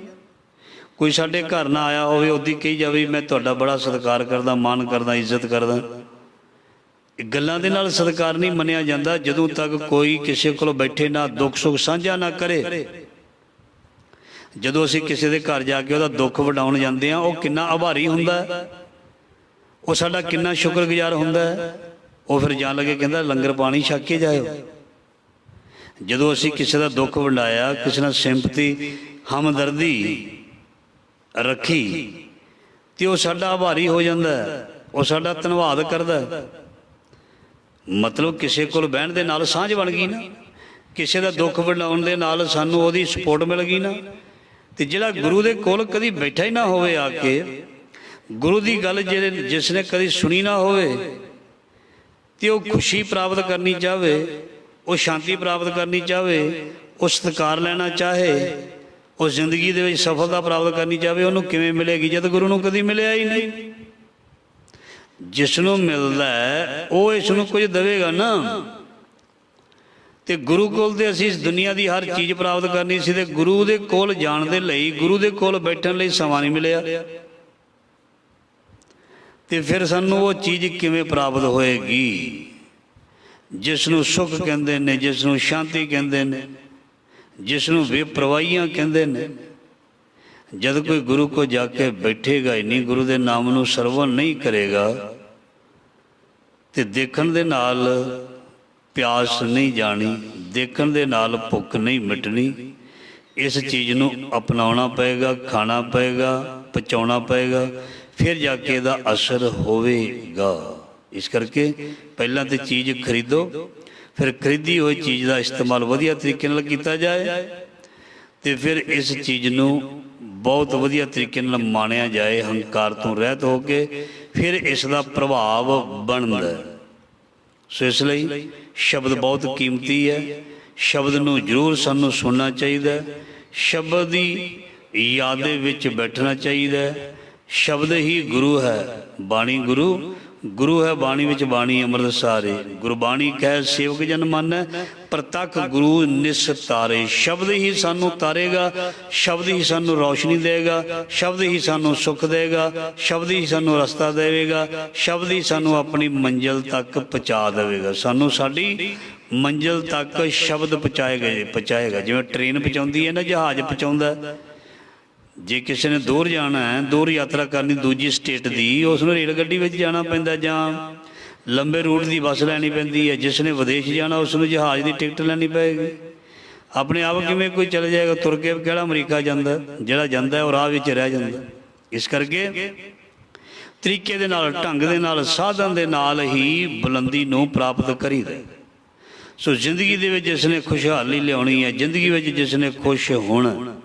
ਕੋਈ ਸਾਡੇ ਘਰ ਨਾ ਆਇਆ ਹੋਵੇ, ਉਹਦੀ ਕਹੀ ਜਾਵੇ ਮੈਂ ਤੁਹਾਡਾ ਬੜਾ ਸਤਿਕਾਰ ਕਰਦਾ, ਮਾਣ ਕਰਦਾ, ਇੱਜ਼ਤ ਕਰਦਾ। ਇਹ ਗੱਲਾਂ ਦੇ ਨਾਲ ਸਤਿਕਾਰ ਨਹੀਂ ਮੰਨਿਆ ਜਾਂਦਾ ਜਦੋਂ ਤੱਕ ਕੋਈ ਕਿਸੇ ਕੋਲ ਬੈਠੇ ਨਾ ਦੁੱਖ ਸੁੱਖ ਸਾਂਝਾ ਨਾ ਕਰੇ। ਜਦੋਂ ਅਸੀਂ ਕਿਸੇ ਦੇ ਘਰ ਜਾ ਕੇ ਉਹਦਾ ਦੁੱਖ ਵੰਡਾਉਣ ਜਾਂਦੇ ਹਾਂ, ਉਹ ਕਿੰਨਾ ਆਭਾਰੀ ਹੁੰਦਾ, ਉਹ ਸਾਡਾ ਕਿੰਨਾ ਸ਼ੁਕਰਗੁਜ਼ਾਰ ਹੁੰਦਾ। ਉਹ ਫਿਰ ਜਾਣ ਲੱਗੇ ਕਹਿੰਦਾ ਲੰਗਰ ਪਾਣੀ ਛਕ ਕੇ ਜਾਇਓ। ਜਦੋਂ ਅਸੀਂ ਕਿਸੇ ਦਾ ਦੁੱਖ ਵੰਡਾਇਆ, ਕਿਸੇ ਨਾਲ ਸਿੰਪਤੀ ਹਮਦਰਦੀ ਰੱਖੀ, ਤੇ ਉਹ ਸਾਡਾ ਆਭਾਰੀ ਹੋ ਜਾਂਦਾ, ਉਹ ਸਾਡਾ ਧੰਨਵਾਦ ਕਰਦਾ। ਮਤਲਬ ਕਿਸੇ ਕੋਲ ਬਹਿਣ ਦੇ ਨਾਲ ਸਾਂਝ ਬਣ ਗਈ ਨਾ, ਕਿਸੇ ਦਾ ਦੁੱਖ ਵੰਡਾਉਣ ਦੇ ਨਾਲ ਸਾਨੂੰ ਉਹਦੀ ਸਪੋਰਟ ਮਿਲ ਗਈ ਨਾ। ਤੇ ਜਿਹੜਾ ਗੁਰੂ ਦੇ ਕੋਲ ਕਦੀ ਬੈਠਾ ਹੀ ਨਾ ਹੋਵੇ ਆ ਕੇ, ਗੁਰੂ ਦੀ ਗੱਲ ਜਿਸ ਨੇ ਕਦੀ ਸੁਣੀ ਨਾ ਹੋਵੇ, ਤੇ ਉਹ ਖੁਸ਼ੀ ਪ੍ਰਾਪਤ ਕਰਨੀ ਚਾਹਵੇ, ਉਹ ਸ਼ਾਂਤੀ ਪ੍ਰਾਪਤ ਕਰਨੀ ਚਾਹਵੇ, ਉਹ ਸਤਿਕਾਰ ਲੈਣਾ ਚਾਹੇ, ਉਹ ਜ਼ਿੰਦਗੀ ਦੇ ਵਿੱਚ ਸਫਲਤਾ ਪ੍ਰਾਪਤ ਕਰਨੀ ਚਾਹਵੇ, ਉਹਨੂੰ ਕਿਵੇਂ ਮਿਲੇਗੀ ਜਦ ਗੁਰੂ ਨੂੰ ਕਦੀ ਮਿਲਿਆ ਹੀ ਨਹੀਂ। ਜਿਸ ਨੂੰ ਮਿਲਦਾ ਉਹ ਇਸ ਨੂੰ ਕੁਝ ਦੇਵੇਗਾ ਨਾ। ਤੇ ਗੁਰੂ ਕੋਲ ਤੇ ਅਸੀਂ ਇਸ ਦੁਨੀਆ ਦੀ ਹਰ ਚੀਜ਼ ਪ੍ਰਾਪਤ ਕਰਨੀ ਸੀ, ਤੇ ਗੁਰੂ ਦੇ ਕੋਲ ਜਾਣ ਦੇ ਲਈ, ਗੁਰੂ ਦੇ ਕੋਲ ਬੈਠਣ ਲਈ ਸਮਾਂ ਨਹੀਂ ਮਿਲਿਆ, ਤੇ ਫਿਰ ਸਾਨੂੰ ਉਹ ਚੀਜ਼ ਕਿਵੇਂ ਪ੍ਰਾਪਤ ਹੋਏਗੀ ਜਿਸ ਨੂੰ ਸੁੱਖ ਕਹਿੰਦੇ ਨੇ, ਜਿਸ ਨੂੰ ਸ਼ਾਂਤੀ ਕਹਿੰਦੇ ਨੇ, ਜਿਸ ਨੂੰ ਬੇਪਰਵਾਹੀਆਂ ਕਹਿੰਦੇ ਨੇ। ਜਦ ਕੋਈ ਗੁਰੂ ਕੋ ਜਾ ਕੇ ਬੈਠੇਗਾ ਹੀ ਨਹੀਂ, ਗੁਰੂ ਦੇ ਨਾਮ ਨੂੰ ਸਰਵਣ ਨਹੀਂ ਕਰੇਗਾ, ਤੇ ਦੇਖਣ ਦੇ ਨਾਲ ਪਿਆਸ ਨਹੀਂ ਜਾਣੀ, ਦੇਖਣ ਦੇ ਨਾਲ ਭੁੱਖ ਨਹੀਂ ਮਿਟਣੀ। ਇਸ ਚੀਜ਼ ਨੂੰ ਅਪਣਾਉਣਾ ਪਏਗਾ, ਖਾਣਾ ਪਏਗਾ, ਪਚਾਉਣਾ ਪਏਗਾ, ਫਿਰ ਜਾ ਕੇ ਇਹਦਾ ਅਸਰ ਹੋਵੇਗਾ। ਇਸ ਕਰਕੇ ਪਹਿਲਾਂ ਤਾਂ ਚੀਜ਼ ਖਰੀਦੋ, ਫਿਰ ਖਰੀਦੀ ਹੋਈ ਚੀਜ਼ ਦਾ ਇਸਤੇਮਾਲ ਵਧੀਆ ਤਰੀਕੇ ਨਾਲ ਕੀਤਾ ਜਾਏ, ਤੇ ਫਿਰ ਇਸ ਚੀਜ਼ ਨੂੰ ਬਹੁਤ ਵਧੀਆ ਤਰੀਕੇ ਨਾਲ ਮਾਣਿਆ ਜਾਏ, ਹੰਕਾਰ ਤੋਂ ਰਹਿਤ ਹੋ ਕੇ, ਫਿਰ ਇਸ ਦਾ ਪ੍ਰਭਾਵ ਬਣਦਾ। ਸੋ ਇਸ ਲਈ ਸ਼ਬਦ ਬਹੁਤ ਕੀਮਤੀ ਹੈ, ਸ਼ਬਦ ਨੂੰ ਜ਼ਰੂਰ ਸਾਨੂੰ ਸੁਣਨਾ ਚਾਹੀਦਾ, ਸ਼ਬਦ ਦੀ ਯਾਦ ਦੇ ਵਿੱਚ ਬੈਠਣਾ ਚਾਹੀਦਾ। ਸ਼ਬਦ ਹੀ ਗੁਰੂ ਹੈ, ਬਾਣੀ ਗੁਰੂ, ਗੁਰੂ ਹੈ ਬਾਣੀ ਵਿੱਚ ਬਾਣੀ ਅੰਮ੍ਰਿਤ ਸਾਰੇ। ਗੁਰਬਾਣੀ ਕਹਿ ਸੇਵਕ ਜਨ ਮਾਨੈ, ਪ੍ਰਤੱਖ ਗੁਰੂ ਨਿਸਤਾਰੇ। ਸ਼ਬਦ ਹੀ ਸਾਨੂੰ ਤਾਰੇਗਾ, ਸ਼ਬਦ ਹੀ ਸਾਨੂੰ ਰੌਸ਼ਨੀ ਦੇਗਾ, ਸ਼ਬਦ ਹੀ ਸਾਨੂੰ ਸੁੱਖ ਦੇਗਾ, ਸ਼ਬਦ ਹੀ ਸਾਨੂੰ ਰਸਤਾ ਦੇਵੇਗਾ, ਸ਼ਬਦ ਹੀ ਸਾਨੂੰ ਆਪਣੀ ਮੰਜ਼ਿਲ ਤੱਕ ਪਹੁੰਚਾ ਦੇਵੇਗਾ। ਸਾਨੂੰ ਸਾਡੀ ਮੰਜ਼ਿਲ ਤੱਕ ਸ਼ਬਦ ਪਹੁੰਚਾਏਗਾ। ਜਿਵੇਂ ਟ੍ਰੇਨ ਪਹੁੰਚਾਉਂਦੀ ਹੈ ਨਾ, ਜਹਾਜ਼ ਪਹੁੰਚਾਉਂਦਾ। ਜੇ ਕਿਸੇ ਨੇ ਦੂਰ ਜਾਣਾ ਹੈ, ਦੂਰ ਯਾਤਰਾ ਕਰਨੀ ਦੂਜੀ ਸਟੇਟ ਦੀ, ਉਸ ਨੂੰ ਰੇਲ ਗੱਡੀ ਵਿੱਚ ਜਾਣਾ ਪੈਂਦਾ, ਜਾਂ ਲੰਬੇ ਰੂਟ ਦੀ ਬੱਸ ਲੈਣੀ ਪੈਂਦੀ ਹੈ। ਜਿਸ ਨੇ ਵਿਦੇਸ਼ ਜਾਣਾ ਉਸ ਨੂੰ ਜਹਾਜ਼ ਦੀ ਟਿਕਟ ਲੈਣੀ ਪਏਗੀ। ਆਪਣੇ ਆਪ ਕਿਵੇਂ ਕੋਈ ਚਲੇ ਜਾਏਗਾ ਤੁਰ ਕੇ? ਕਿਹੜਾ ਅਮਰੀਕਾ ਜਾਂਦਾ? ਜਿਹੜਾ ਜਾਂਦਾ ਉਹ ਰਾਹ ਵਿੱਚ ਰਹਿ ਜਾਂਦਾ। ਇਸ ਕਰਕੇ ਤਰੀਕੇ ਦੇ ਨਾਲ, ਢੰਗ ਦੇ ਨਾਲ, ਸਾਧਨ ਦੇ ਨਾਲ ਹੀ ਬੁਲੰਦੀ ਨੂੰ ਪ੍ਰਾਪਤ ਕਰੀਦਾ। ਸੋ ਜ਼ਿੰਦਗੀ ਦੇ ਵਿੱਚ ਜਿਸ ਨੇ ਖੁਸ਼ਹਾਲੀ ਲਿਆਉਣੀ ਹੈ, ਜ਼ਿੰਦਗੀ ਵਿੱਚ ਜਿਸ ਨੇ ਖੁਸ਼ ਹੋਣਾ,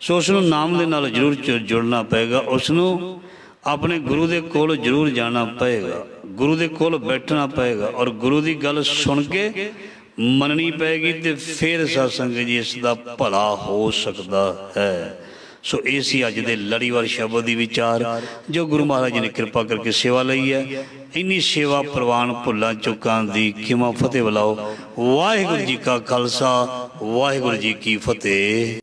ਸੋ ਉਸ ਨੂੰ ਨਾਮ ਦੇ ਨਾਲ ਜ਼ਰੂਰ ਜੁੜਨਾ ਪਏਗਾ। ਉਸ ਨੂੰ ਆਪਣੇ ਗੁਰੂ ਦੇ ਕੋਲ ਜ਼ਰੂਰ ਜਾਣਾ ਪਏਗਾ, ਗੁਰੂ ਦੇ ਕੋਲ ਬੈਠਣਾ ਪਏਗਾ, ਔਰ ਗੁਰੂ ਦੀ ਗੱਲ ਸੁਣ ਕੇ ਮੰਨਣੀ ਪਏਗੀ, ਤੇ ਫਿਰ ਸਾਧ ਸੰਗਤ ਜੀ ਇਸ ਦਾ ਭਲਾ ਹੋ ਸਕਦਾ ਹੈ। ਸੋ ਇਹ ਸੀ ਅੱਜ ਦੇ ਲੜੀਵਾਰ ਸ਼ਬਦ ਦੀ ਵਿਚਾਰ ਜੋ ਗੁਰੂ ਮਹਾਰਾਜ ਜੀ ਨੇ ਕਿਰਪਾ ਕਰਕੇ ਸੇਵਾ ਲਈ ਹੈ। ਇੰਨੀ ਸੇਵਾ ਪ੍ਰਵਾਨ ਭੁੱਲਾਂ ਚੁੱਕਾਂ ਦੀ ਖਿਮਾ ਫਤਿਹ ਬੁਲਾਓ। ਵਾਹਿਗੁਰੂ ਜੀ ਕਾ ਖਾਲਸਾ, ਵਾਹਿਗੁਰੂ ਜੀ ਕੀ ਫਤਿਹ।